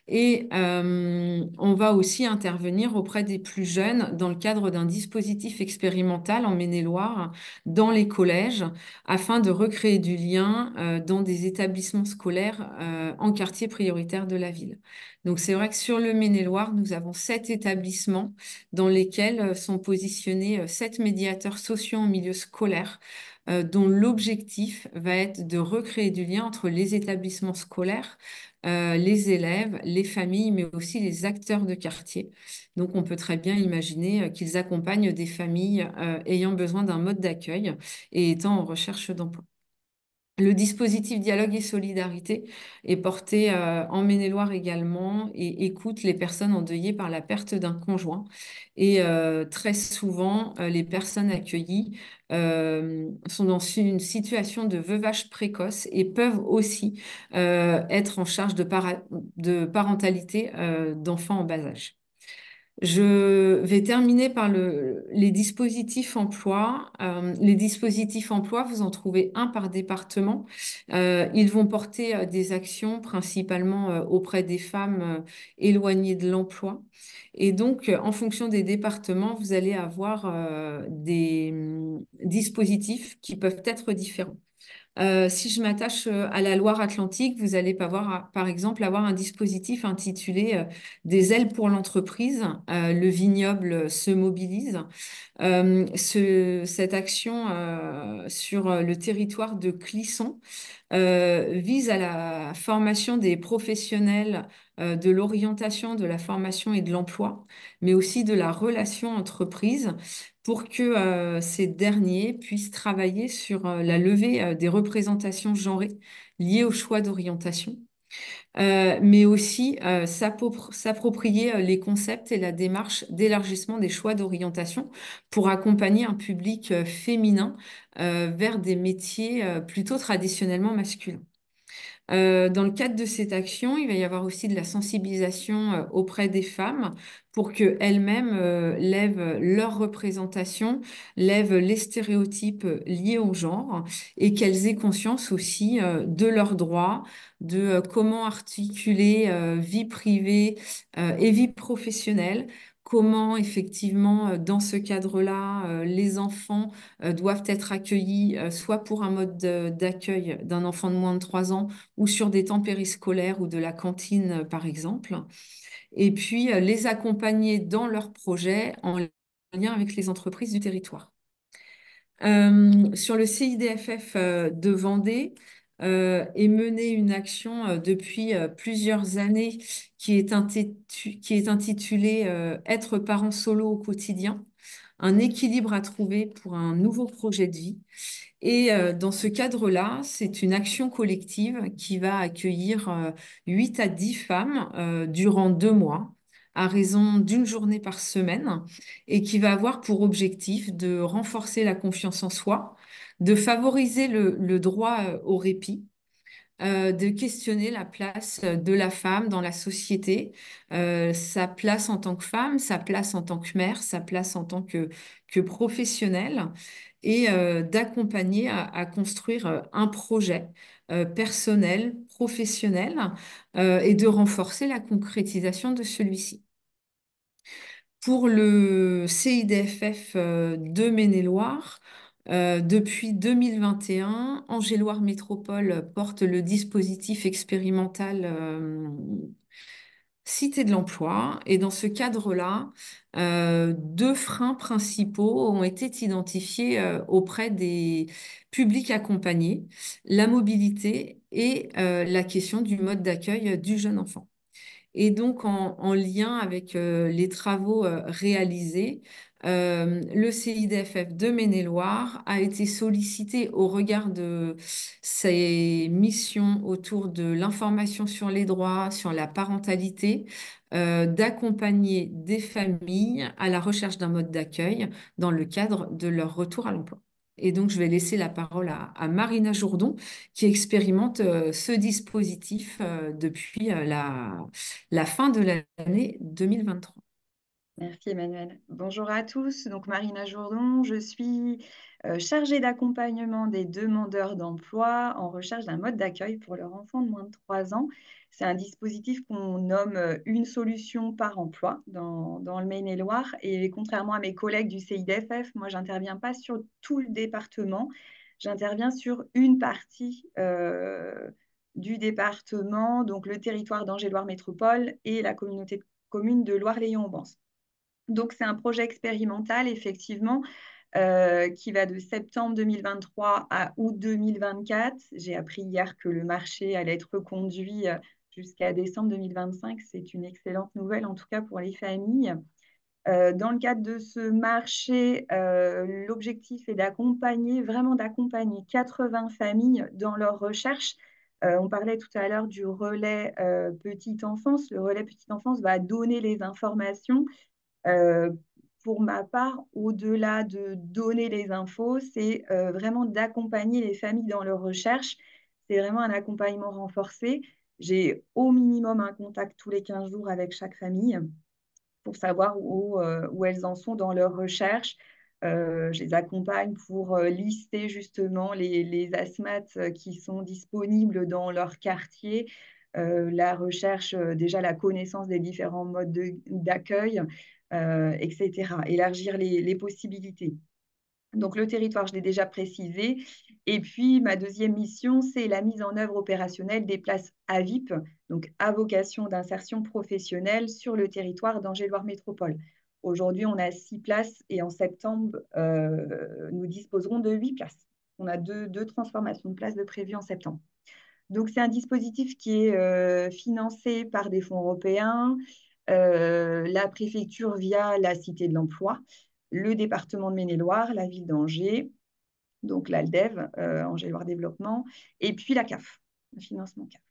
Et on va aussi intervenir auprès des plus jeunes dans le cadre d'un dispositif expérimental en Maine-et-Loire dans les collèges afin de recréer du lien dans des établissements scolaires en quartier prioritaire de la ville. Donc c'est vrai que sur le Maine-et-Loire, nous avons 7 établissements dans lesquels sont positionnés 7 médiateurs sociaux en milieu scolaire dont l'objectif va être de recréer du lien entre les établissements scolaires, les élèves, les familles, mais aussi les acteurs de quartier. Donc, on peut très bien imaginer qu'ils accompagnent des familles ayant besoin d'un mode d'accueil et étant en recherche d'emploi. Le dispositif Dialogue et Solidarité est porté en Maine-et-Loire également et écoute les personnes endeuillées par la perte d'un conjoint. Et très souvent, les personnes accueillies sont dans une situation de veuvage précoce et peuvent aussi être en charge de parentalité d'enfants en bas âge. Je vais terminer par les dispositifs emploi. Les dispositifs emploi, vous en trouvez un par département. Ils vont porter des actions principalement auprès des femmes éloignées de l'emploi. Et donc, en fonction des départements, vous allez avoir des dispositifs qui peuvent être différents. Si je m'attache à la Loire-Atlantique, vous allez par exemple avoir un dispositif intitulé Des ailes pour l'entreprise. Le vignoble se mobilise. Cette action sur le territoire de Clisson vise à la formation des professionnels de l'orientation, de la formation et de l'emploi, mais aussi de la relation entreprise pour que ces derniers puissent travailler sur la levée des représentations genrées liées au choix d'orientation, mais aussi s'approprier les concepts et la démarche d'élargissement des choix d'orientation pour accompagner un public féminin vers des métiers plutôt traditionnellement masculins. Dans le cadre de cette action, il va y avoir aussi de la sensibilisation auprès des femmes pour qu'elles-mêmes lèvent leur représentation, lèvent les stéréotypes liés au genre et qu'elles aient conscience aussi de leurs droits, de comment articuler vie privée et vie professionnelle. Comment effectivement, dans ce cadre-là, les enfants doivent être accueillis soit pour un mode d'accueil d'un enfant de moins de 3 ans, ou sur des temps périscolaires ou de la cantine, par exemple. Et puis, les accompagner dans leurs projets en lien avec les entreprises du territoire. Sur le CIDFF de Vendée, est menée une action depuis plusieurs années qui est intitulée Être parent solo au quotidien, un équilibre à trouver pour un nouveau projet de vie. Et dans ce cadre-là, c'est une action collective qui va accueillir 8 à 10 femmes durant 2 mois, à raison d'une journée par semaine, et qui va avoir pour objectif de renforcer la confiance en soi, de favoriser le droit au répit, de questionner la place de la femme dans la société, sa place en tant que femme, sa place en tant que mère, sa place en tant que professionnelle, et d'accompagner à construire un projet personnel, professionnel, et de renforcer la concrétisation de celui-ci. Pour le CIDFF de Maine-et-Loire, depuis 2021, Angers-Loire Métropole porte le dispositif expérimental Cité de l'emploi. Et dans ce cadre-là, deux freins principaux ont été identifiés auprès des publics accompagnés, la mobilité et la question du mode d'accueil du jeune enfant. Et donc, en lien avec les travaux réalisés, le CIDFF de Maine-et-Loire a été sollicité au regard de ses missions autour de l'information sur les droits, sur la parentalité, d'accompagner des familles à la recherche d'un mode d'accueil dans le cadre de leur retour à l'emploi. Et donc, je vais laisser la parole à Marina Jourdon, qui expérimente ce dispositif depuis la fin de l'année 2023. Merci Emmanuel. Bonjour à tous, donc Marina Jourdon, je suis chargée d'accompagnement des demandeurs d'emploi en recherche d'un mode d'accueil pour leurs enfants de moins de 3 ans. C'est un dispositif qu'on nomme une solution par emploi dans le Maine-et-Loire. Et contrairement à mes collègues du CIDFF, moi, j'interviens pas sur tout le département, j'interviens sur une partie du département, donc le territoire d'Angers-Loire Métropole et la communauté de communes de Loire-Lyon-Aubance. Donc, c'est un projet expérimental, effectivement, qui va de septembre 2023 à août 2024. J'ai appris hier que le marché allait être reconduit jusqu'à décembre 2025. C'est une excellente nouvelle, en tout cas pour les familles. Dans le cadre de ce marché, l'objectif est vraiment d'accompagner 80 familles dans leur recherche. On parlait tout à l'heure du relais petite enfance. Le relais petite enfance va donner les informations. Pour ma part, au-delà de donner les infos, c'est vraiment d'accompagner les familles dans leur recherche. C'est vraiment un accompagnement renforcé. J'ai au minimum un contact tous les 15 jours avec chaque famille pour savoir où elles en sont dans leur recherche. Je les accompagne pour lister justement les asthmates qui sont disponibles dans leur quartier, la recherche, déjà la connaissance des différents modes d'accueil, etc. Élargir les possibilités. Donc, le territoire, je l'ai déjà précisé. Et puis, ma deuxième mission, c'est la mise en œuvre opérationnelle des places AVIP, donc à vocation d'insertion professionnelle sur le territoire d'Angers-Loire Métropole. Aujourd'hui, on a 6 places et en septembre, nous disposerons de 8 places. On a deux transformations de places de prévues en septembre. Donc, c'est un dispositif qui est financé par des fonds européens, la préfecture via la Cité de l'Emploi, le département de Maine-et-Loire, la ville d'Angers, donc l'ALDEV, Angers-Loire Développement, et puis la CAF, le financement CAF.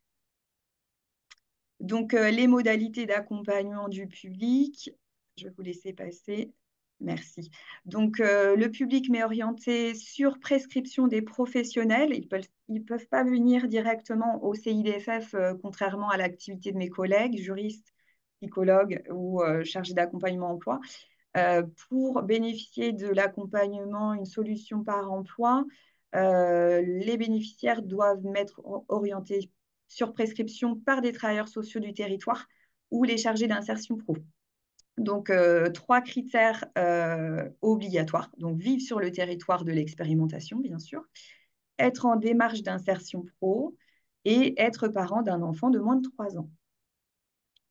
Donc, les modalités d'accompagnement du public, je vais vous laisser passer. Merci. Donc, le public m'est orienté sur prescription des professionnels. Ils peuvent pas venir directement au CIDFF, contrairement à l'activité de mes collègues, juristes, psychologues ou chargés d'accompagnement emploi. Pour bénéficier de l'accompagnement, une solution par emploi, les bénéficiaires doivent être orientés sur prescription par des travailleurs sociaux du territoire ou les chargés d'insertion pro. Donc, 3 critères obligatoires. Donc, vivre sur le territoire de l'expérimentation, bien sûr, être en démarche d'insertion pro et être parent d'un enfant de moins de 3 ans.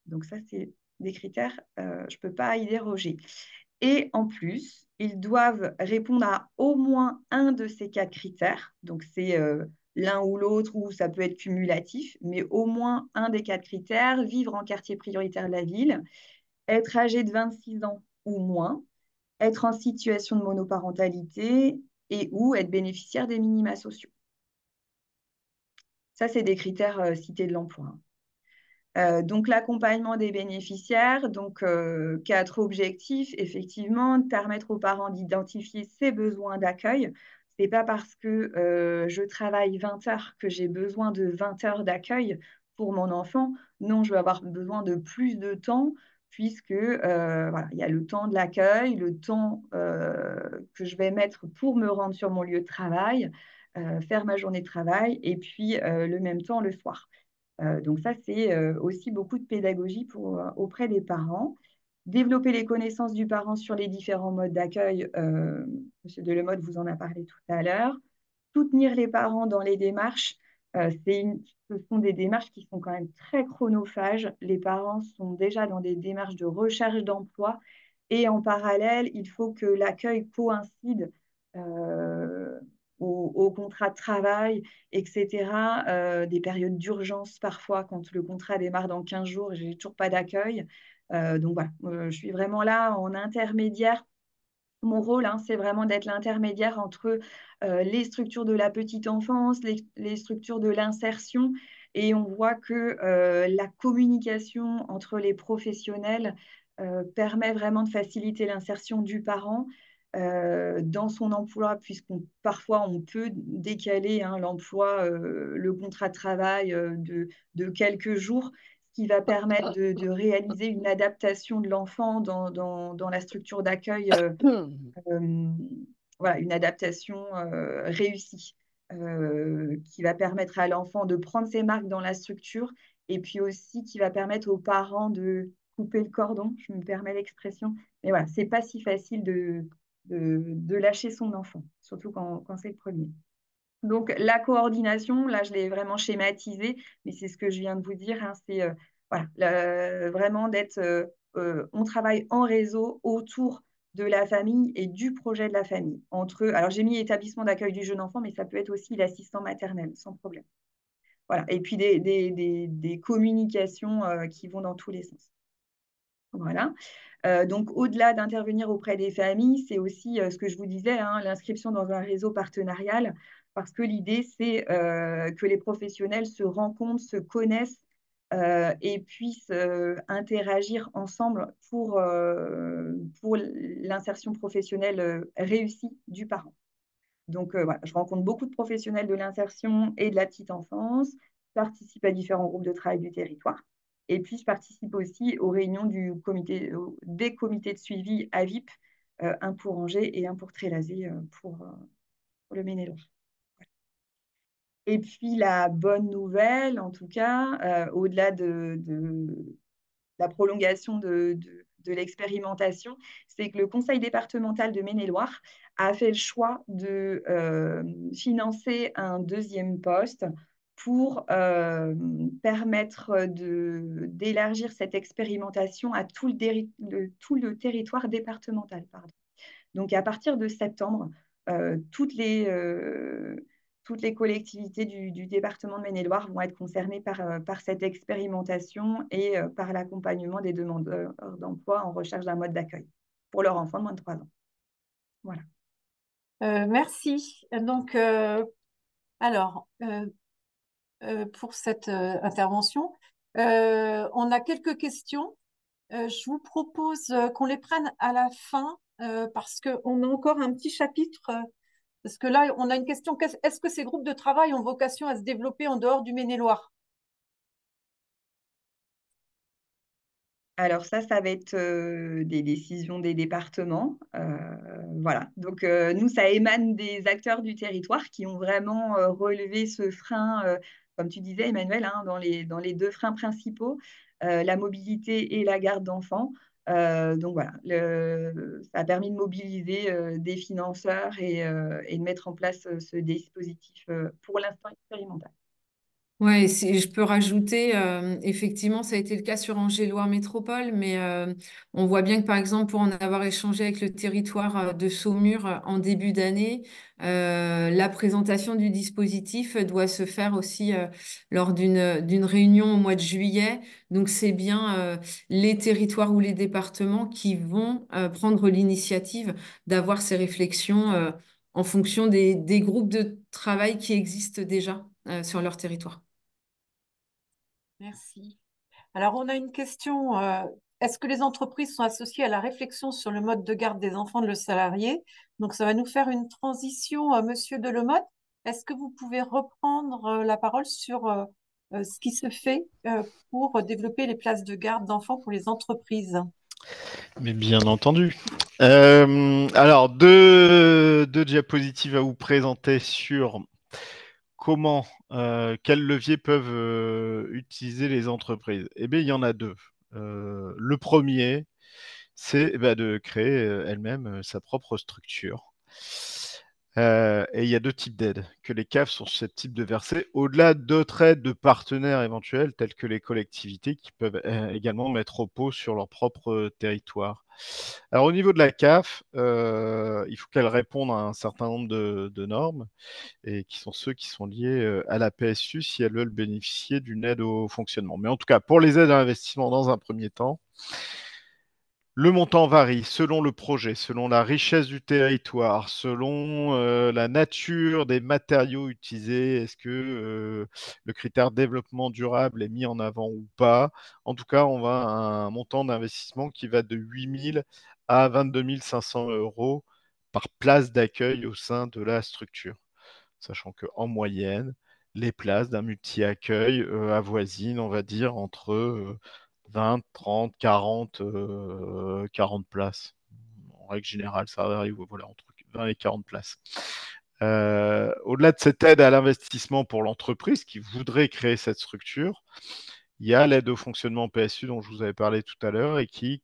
Donc, ça, c'est des critères, je ne peux pas y déroger. Et en plus, ils doivent répondre à au moins un de ces 4 critères. Donc, c'est l'un ou l'autre, ou ça peut être cumulatif, mais au moins un des 4 critères, vivre en quartier prioritaire de la ville, être âgé de 26 ans ou moins, être en situation de monoparentalité et ou être bénéficiaire des minima sociaux. Ça, c'est des critères cités de l'emploi. Donc, l'accompagnement des bénéficiaires, donc 4 objectifs, effectivement, de permettre aux parents d'identifier ses besoins d'accueil. Ce n'est pas parce que je travaille 20 heures que j'ai besoin de 20 heures d'accueil pour mon enfant. Non, je vais avoir besoin de plus de temps puisque voilà, il y a le temps de l'accueil, le temps que je vais mettre pour me rendre sur mon lieu de travail, faire ma journée de travail et puis le même temps le soir. Donc ça, c'est aussi beaucoup de pédagogie auprès des parents. Développer les connaissances du parent sur les différents modes d'accueil. Monsieur Delemotte vous en a parlé tout à l'heure. Soutenir les parents dans les démarches. Ce sont des démarches qui sont quand même très chronophages. Les parents sont déjà dans des démarches de recherche d'emploi et en parallèle, il faut que l'accueil coïncide euh, au contrat de travail, etc. Des périodes d'urgence parfois, quand le contrat démarre dans 15 jours, j'ai toujours pas d'accueil. Donc voilà, je suis vraiment là en intermédiaire. Mon rôle, hein, c'est vraiment d'être l'intermédiaire entre les structures de la petite enfance, les structures de l'insertion. Et on voit que la communication entre les professionnels permet vraiment de faciliter l'insertion du parent dans son emploi, puisqu'on parfois on peut décaler hein, l'emploi, le contrat de travail de quelques jours, ce qui va permettre de réaliser une adaptation de l'enfant dans la structure d'accueil voilà, une adaptation réussie qui va permettre à l'enfant de prendre ses marques dans la structure et puis aussi qui va permettre aux parents de couper le cordon, je me permets l'expression. Mais voilà, c'est pas si facile de lâcher son enfant, surtout quand c'est le premier. Donc, la coordination, là, je l'ai vraiment schématisé, mais c'est ce que je viens de vous dire, hein, c'est voilà, vraiment d'être, on travaille en réseau autour de la famille et du projet de la famille. Alors, j'ai mis établissement d'accueil du jeune enfant, mais ça peut être aussi l'assistant maternel, sans problème. Voilà. Et puis, des communications qui vont dans tous les sens. Voilà. Donc, au-delà d'intervenir auprès des familles, c'est aussi ce que je vous disais, hein, l'inscription dans un réseau partenarial, parce que l'idée, c'est que les professionnels se rencontrent, se connaissent et puissent interagir ensemble pour l'insertion professionnelle réussie du parent. Donc, voilà, je rencontre beaucoup de professionnels de l'insertion et de la petite enfance, participe à différents groupes de travail du territoire. Et puis, je participe aussi aux réunions des comités de suivi AVIP, un pour Angers et un pour Trélazé pour le Maine-et-Loire. Et puis, la bonne nouvelle, en tout cas, au-delà de la prolongation de l'expérimentation, c'est que le Conseil départemental de Maine-et-Loire a fait le choix de financer un deuxième poste pour permettre d'élargir cette expérimentation à tout le territoire départemental. Pardon. Donc, à partir de septembre, euh, toutes les, euh, toutes les collectivités du département de Maine-et-Loire vont être concernées par cette expérimentation et par l'accompagnement des demandeurs d'emploi en recherche d'un mode d'accueil pour leurs enfants de moins de 3 ans. Voilà. Merci. Donc, alors, pour cette intervention, on a quelques questions. Je vous propose qu'on les prenne à la fin parce qu'on a encore un petit chapitre. Parce que là, on a une question. Est-ce que ces groupes de travail ont vocation à se développer en dehors du Maine-et-Loire? Alors ça va être des décisions des départements. Voilà. Donc nous, ça émane des acteurs du territoire qui ont vraiment relevé ce frein, comme tu disais, Emmanuel, hein, dans les deux freins principaux, la mobilité et la garde d'enfants. Donc voilà, ça a permis de mobiliser des financeurs et de mettre en place ce dispositif pour l'instant expérimental. Ouais, si je peux rajouter, effectivement, ça a été le cas sur Angers-Loire Métropole, mais on voit bien que, par exemple, pour en avoir échangé avec le territoire de Saumur en début d'année, la présentation du dispositif doit se faire aussi lors d'une réunion au mois de juillet. Donc, c'est bien les territoires ou les départements qui vont prendre l'initiative d'avoir ces réflexions en fonction des groupes de travail qui existent déjà sur leur territoire. Merci. Alors, on a une question. Est-ce que les entreprises sont associées à la réflexion sur le mode de garde des enfants de le salarié? Donc, ça va nous faire une transition, Monsieur Delemotte. Est-ce que vous pouvez reprendre la parole sur ce qui se fait pour développer les places de garde d'enfants pour les entreprises? Mais bien entendu. Alors, deux diapositives à vous présenter sur quels leviers peuvent utiliser les entreprises? Eh bien, il y en a deux. Le premier, c'est de créer elle-même sa propre structure. Et il y a deux types d'aides que les CAF sont susceptibles de verser, au-delà d'autres aides de partenaires éventuels, tels que les collectivités, qui peuvent également mettre au pot sur leur propre territoire. Alors, au niveau de la CAF, il faut qu'elle réponde à un certain nombre de normes, et qui sont ceux qui sont liés à la PSU si elles veulent bénéficier d'une aide au fonctionnement. Mais en tout cas, pour les aides à l'investissement dans un premier temps, le montant varie selon le projet, selon la richesse du territoire, selon la nature des matériaux utilisés. Est-ce que le critère développement durable est mis en avant ou pas? En tout cas, on va à un montant d'investissement qui va de 8 000 à 22 500 euros par place d'accueil au sein de la structure. Sachant qu'en moyenne, les places d'un multi-accueil avoisinent, on va dire, entre 20, 30, 40, 40 places. En règle générale, ça arrive voilà, entre 20 et 40 places. Au-delà de cette aide à l'investissement pour l'entreprise qui voudrait créer cette structure, il y a l'aide au fonctionnement PSU dont je vous avais parlé tout à l'heure et qui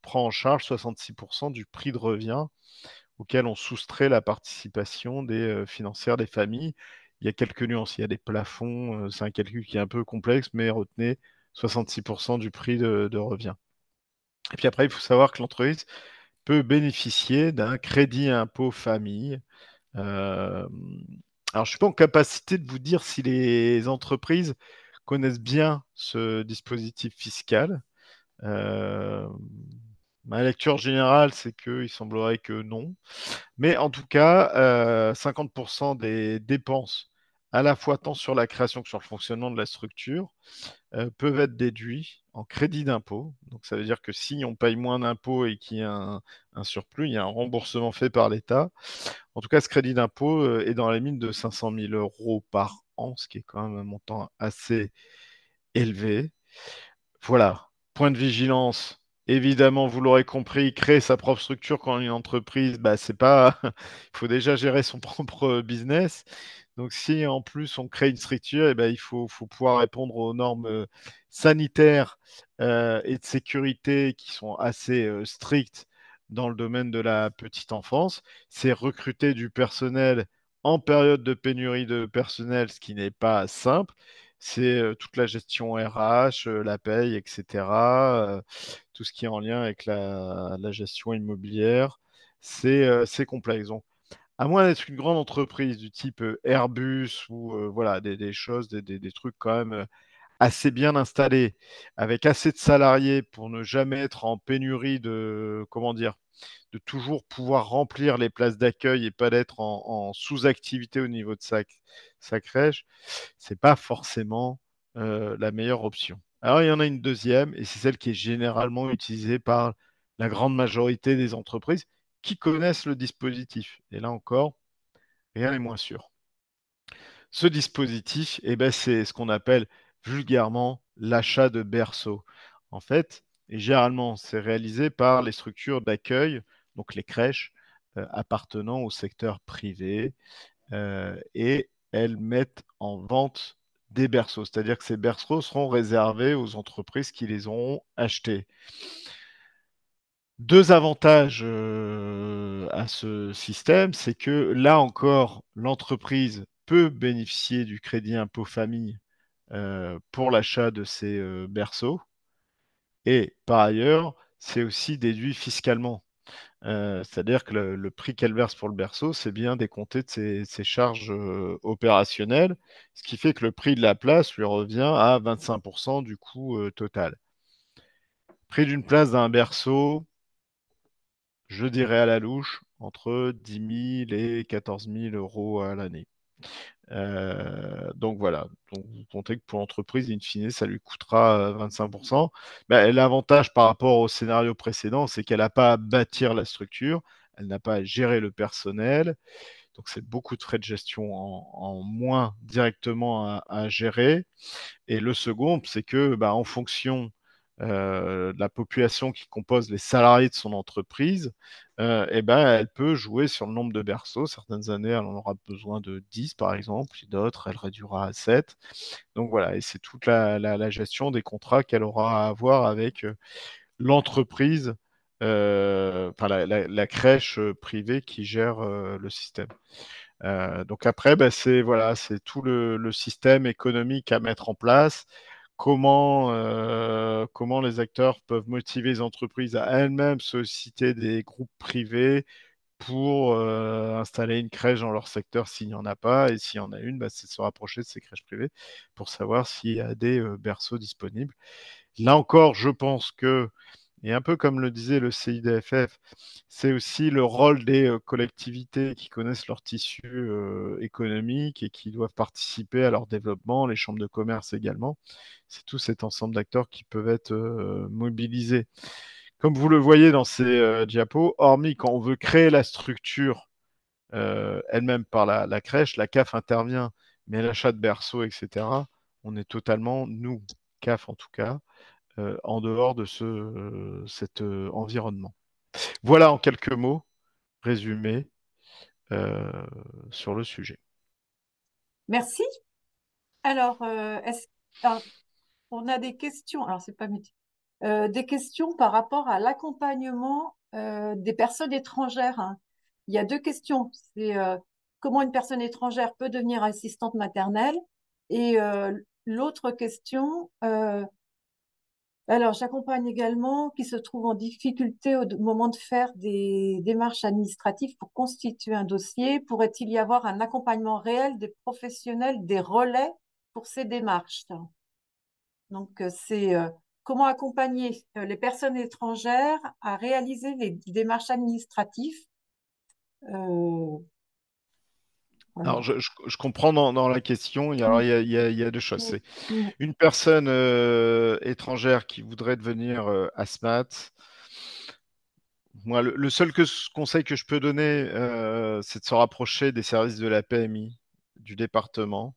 prend en charge 66% du prix de revient auquel on soustrait la participation financière des familles. Il y a quelques nuances, il y a des plafonds, c'est un calcul qui est un peu complexe, mais retenez 66% du prix de revient. Et puis après, il faut savoir que l'entreprise peut bénéficier d'un crédit impôt famille. Alors, je ne suis pas en capacité de vous dire si les entreprises connaissent bien ce dispositif fiscal. Ma lecture générale, c'est qu'il semblerait que non. Mais en tout cas, 50% des dépenses, à la fois tant sur la création que sur le fonctionnement de la structure, peuvent être déduits en crédit d'impôt. Donc ça veut dire que si on paye moins d'impôts et qu'il y a un surplus, il y a un remboursement fait par l'État. En tout cas, ce crédit d'impôt est dans la limite de 500 000 euros par an, ce qui est quand même un montant assez élevé. Voilà, point de vigilance. Évidemment, vous l'aurez compris, créer sa propre structure quand on est une entreprise, c'est pas. Il faut déjà gérer son propre business. Donc, si en plus on crée une structure, il faut pouvoir répondre aux normes sanitaires et de sécurité qui sont assez strictes dans le domaine de la petite enfance. C'est recruter du personnel en période de pénurie de personnel, ce qui n'est pas simple. C'est toute la gestion RH, la paye, etc. Tout ce qui est en lien avec la gestion immobilière. C'est complexe. Donc, à moins d'être une grande entreprise du type Airbus ou voilà, des choses, des trucs quand même assez bien installés, avec assez de salariés pour ne jamais être en pénurie de, comment dire, de toujours pouvoir remplir les places d'accueil et pas d'être en sous-activité au niveau de sa crèche, c'est pas forcément la meilleure option. Alors, il y en a une deuxième, et c'est celle qui est généralement utilisée par la grande majorité des entreprises qui connaissent le dispositif. Et là encore, rien n'est moins sûr. Ce dispositif, c'est ce qu'on appelle vulgairement l'achat de berceau. En fait, et généralement, c'est réalisé par les structures d'accueil, donc les crèches, appartenant au secteur privé, et elles mettent en vente des berceaux. C'est-à-dire que ces berceaux seront réservés aux entreprises qui les auront achetés. Deux avantages à ce système, c'est que là encore, l'entreprise peut bénéficier du crédit impôt famille pour l'achat de ces berceaux. Et par ailleurs, c'est aussi déduit fiscalement. C'est-à-dire que le prix qu'elle verse pour le berceau, c'est bien décompté de ses charges opérationnelles, ce qui fait que le prix de la place lui revient à 25% du coût total. Prix d'une place d'un berceau, je dirais à la louche, entre 10 000 et 14 000 euros à l'année. Donc voilà, donc vous comptez que pour l'entreprise, in fine, ça lui coûtera 25%. L'avantage par rapport au scénario précédent, c'est qu'elle n'a pas à bâtir la structure, elle n'a pas à gérer le personnel, donc c'est beaucoup de frais de gestion en moins directement à gérer. Et le second, c'est que en fonction de la population qui compose les salariés de son entreprise, eh ben, elle peut jouer sur le nombre de berceaux. Certaines années, elle en aura besoin de 10, par exemple, et d'autres, elle réduira à 7. Donc voilà, et c'est toute la gestion des contrats qu'elle aura à avoir avec l'entreprise, enfin la crèche privée qui gère le système. Donc après, ben, c'est tout le système économique à mettre en place. Comment les acteurs peuvent motiver les entreprises à elles-mêmes solliciter des groupes privés pour installer une crèche dans leur secteur s'il n'y en a pas. Et s'il y en a une, bah, c'est de se rapprocher de ces crèches privées pour savoir s'il y a des berceaux disponibles. Là encore, je pense que, et un peu comme le disait le CIDFF, c'est aussi le rôle des collectivités qui connaissent leur tissu économique et qui doivent participer à leur développement, les chambres de commerce également. C'est tout cet ensemble d'acteurs qui peuvent être mobilisés. Comme vous le voyez dans ces diapos, hormis quand on veut créer la structure elle-même par la crèche, la CAF intervient, mais l'achat de berceaux, etc., on est totalement, nous, CAF en tout cas, en dehors de cet environnement. Voilà en quelques mots, résumé euh, sur le sujet. Merci. Alors, alors, on a des questions. Alors, c'est pas des questions par rapport à l'accompagnement des personnes étrangères, hein. Il y a deux questions. C'est comment une personne étrangère peut devenir assistante maternelle et l'autre question, alors j'accompagne également qui se trouvent en difficulté au moment de faire des démarches administratives pour constituer un dossier. Pourrait-il y avoir un accompagnement réel des professionnels, des relais pour ces démarches? Donc, c'est comment accompagner les personnes étrangères à réaliser les démarches administratives. Euh, Alors, voilà. je comprends dans la question. Alors, Mm, il y a deux choses. mm, C'est mm. une personne étrangère qui voudrait devenir ASMAT. Moi, le seul conseil que je peux donner, c'est de se rapprocher des services de la PMI, du département,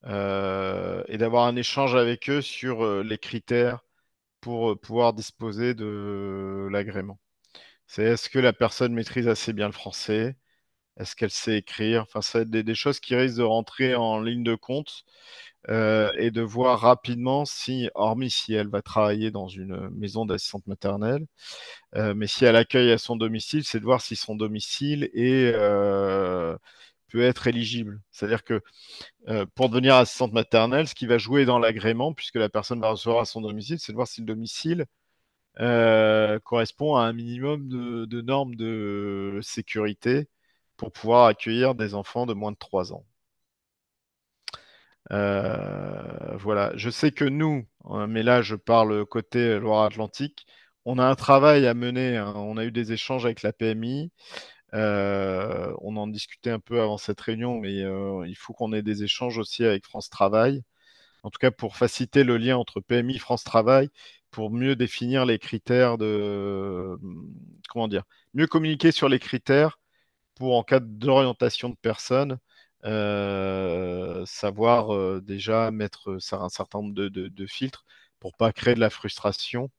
et d'avoir un échange avec eux sur les critères pour pouvoir disposer de l'agrément. C'est est-ce que la personne maîtrise assez bien le français? Est-ce qu'elle sait écrire? Enfin, c'est des choses qui risquent de rentrer en ligne de compte et de voir rapidement si, hormis si elle va travailler dans une maison d'assistante maternelle, mais si elle accueille à son domicile, c'est de voir si son domicile peut être éligible. C'est-à-dire que pour devenir assistante maternelle, ce qui va jouer dans l'agrément, puisque la personne va recevoir à son domicile, c'est de voir si le domicile correspond à un minimum de normes de sécurité pour pouvoir accueillir des enfants de moins de 3 ans. Voilà, je sais que nous, mais là je parle côté Loire-Atlantique, on a un travail à mener, hein. On a eu des échanges avec la PMI. On en discutait un peu avant cette réunion, mais il faut qu'on ait des échanges aussi avec France Travail. En tout cas, pour faciliter le lien entre PMI et France Travail, pour mieux définir les critères comment dire, mieux communiquer sur les critères pour, en cas d'orientation de personnes, savoir déjà mettre un certain nombre de filtres pour pas créer de la frustration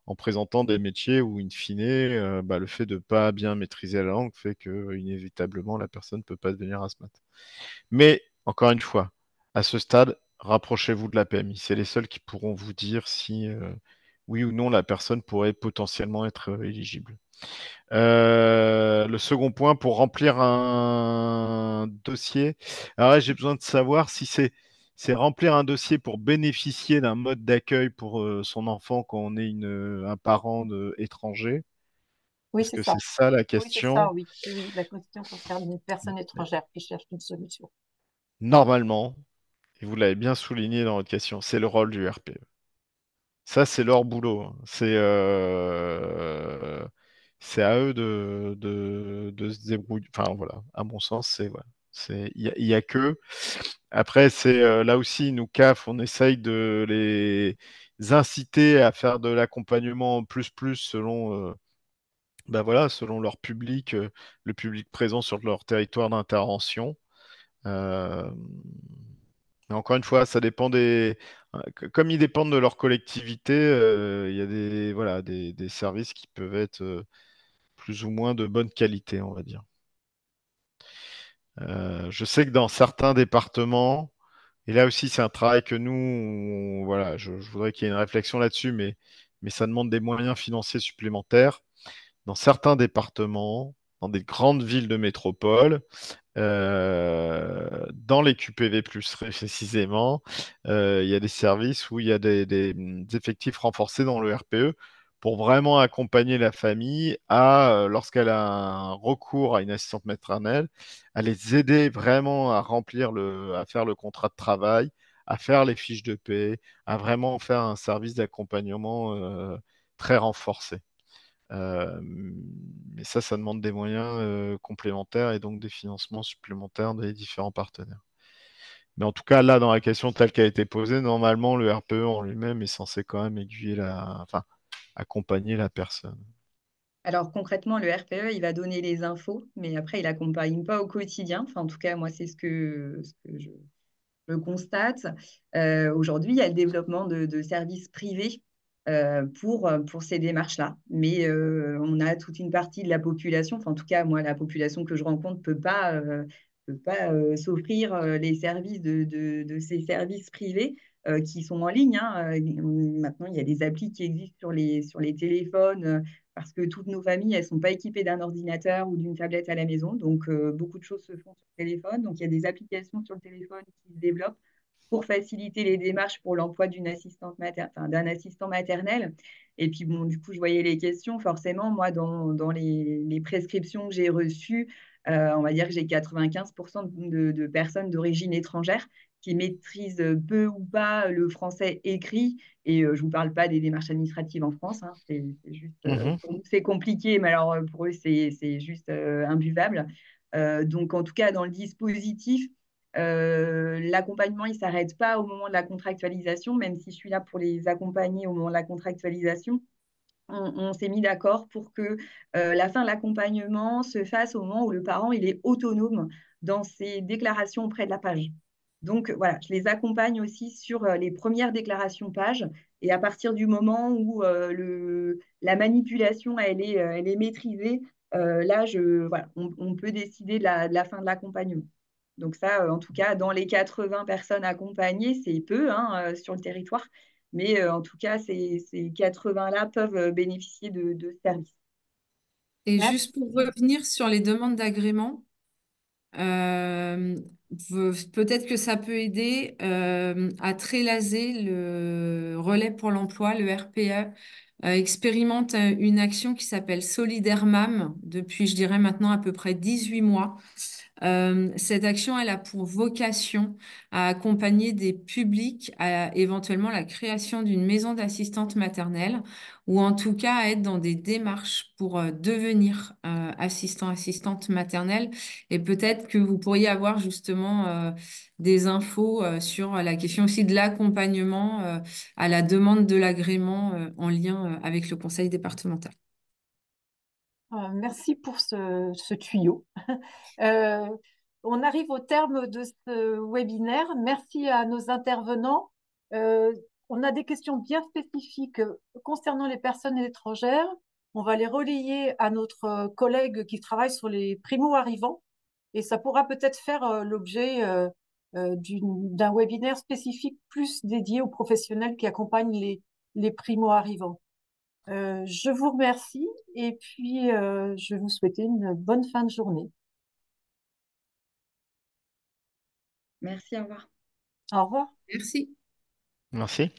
en présentant des métiers où, in fine, le fait de pas bien maîtriser la langue fait que, inévitablement, la personne ne peut pas devenir asthmate. Mais, encore une fois, à ce stade, rapprochez-vous de la PMI. C'est les seuls qui pourront vous dire si, oui ou non, la personne pourrait potentiellement être éligible. Le second point, pour remplir un dossier. Alors là, j'ai besoin de savoir si c'est remplir un dossier pour bénéficier d'un mode d'accueil pour son enfant quand on est un parent étranger. Oui, Est-ce c'est que ça. c'est ça la Oui, c'est ça, question? oui. Oui, oui, la question concerne une personne étrangère qui cherche une solution. Normalement, et vous l'avez bien souligné dans votre question, c'est le rôle du RPE. Ça, c'est leur boulot, hein. C'est à eux de se débrouiller. Enfin, voilà, à mon sens, voilà. Il y a que. Après, c'est là aussi, nous, CAF, on essaye de les inciter à faire de l'accompagnement plus selon, voilà, selon leur public, le public présent sur leur territoire d'intervention. Euh, mais encore une fois, ça dépend Comme ils dépendent de leur collectivité, il y a voilà, des services qui peuvent être plus ou moins de bonne qualité, on va dire. Je sais que dans certains départements, et là aussi c'est un travail que nous, voilà, je voudrais qu'il y ait une réflexion là-dessus, mais ça demande des moyens financiers supplémentaires. Dans certains départements, dans des grandes villes de métropole, dans les QPV plus précisément, il y a des services où il y a des effectifs renforcés dans le RPE pour vraiment accompagner la famille lorsqu'elle a un recours à une assistante maternelle, à les aider vraiment à à faire le contrat de travail, à faire les fiches de paie, à vraiment faire un service d'accompagnement très renforcé. Mais ça demande des moyens complémentaires et donc des financements supplémentaires des différents partenaires. Mais en tout cas, là, dans la question telle qu'elle a été posée, normalement, le RPE en lui-même est censé quand même enfin, accompagner la personne. Alors concrètement, le RPE, il va donner les infos, mais après, il accompagne pas au quotidien. Enfin, en tout cas, moi, c'est ce que je constate. Aujourd'hui, il y a le développement de services privés pour ces démarches-là. Mais on a toute une partie de la population, enfin en tout cas, moi, la population que je rencontre ne peut pas s'offrir les services de ces services privés qui sont en ligne, hein. Maintenant, il y a des applis qui existent sur les téléphones parce que toutes nos familles, elles ne sont pas équipées d'un ordinateur ou d'une tablette à la maison. Donc, beaucoup de choses se font sur le téléphone. Donc, il y a des applications sur le téléphone qui se développent pour faciliter les démarches pour l'emploi d'un assistant maternel. Et puis, bon, du coup, je voyais les questions. Forcément, moi, dans les prescriptions que j'ai reçues, on va dire que j'ai 95% de personnes d'origine étrangère qui maîtrisent peu ou pas le français écrit. Et je ne vous parle pas des démarches administratives en France, hein. C'est juste, Mhm. pour nous, c'est compliqué, mais alors pour eux, c'est juste imbuvable. Donc, en tout cas, dans le dispositif, l'accompagnement, il ne s'arrête pas au moment de la contractualisation, même si je suis là pour les accompagner au moment de la contractualisation. On s'est mis d'accord pour que la fin de l'accompagnement se fasse au moment où le parent il est autonome dans ses déclarations auprès de la page. Donc voilà, je les accompagne aussi sur les premières déclarations page et à partir du moment où la manipulation elle est maîtrisée, là voilà, on peut décider de la fin de l'accompagnement. Donc ça, en tout cas, dans les 80 personnes accompagnées, c'est peu hein, sur le territoire. Mais en tout cas, ces 80-là peuvent bénéficier de ce service. Et juste Merci. pour revenir sur les demandes d'agrément, peut-être que ça peut aider à Trélazé, le relais pour l'emploi, le RPE, expérimente une action qui s'appelle Solidaire MAM depuis, je dirais maintenant, à peu près 18 mois. Cette action, elle a pour vocation à accompagner des publics à éventuellement la création d'une maison d'assistante maternelle ou en tout cas à être dans des démarches pour devenir assistante maternelle. Et peut-être que vous pourriez avoir justement des infos sur la question aussi de l'accompagnement à la demande de l'agrément en lien avec le conseil départemental. Merci pour ce tuyau. Euh, on arrive au terme de ce webinaire. Merci à nos intervenants. Euh, on a des questions bien spécifiques concernant les personnes étrangères. On va les relayer à notre collègue qui travaille sur les primo-arrivants et ça pourra peut-être faire l'objet d'un webinaire spécifique plus dédié aux professionnels qui accompagnent les primo-arrivants. Je vous remercie et puis je vais vous souhaiter une bonne fin de journée. Merci, au revoir. Au revoir. Merci. Merci.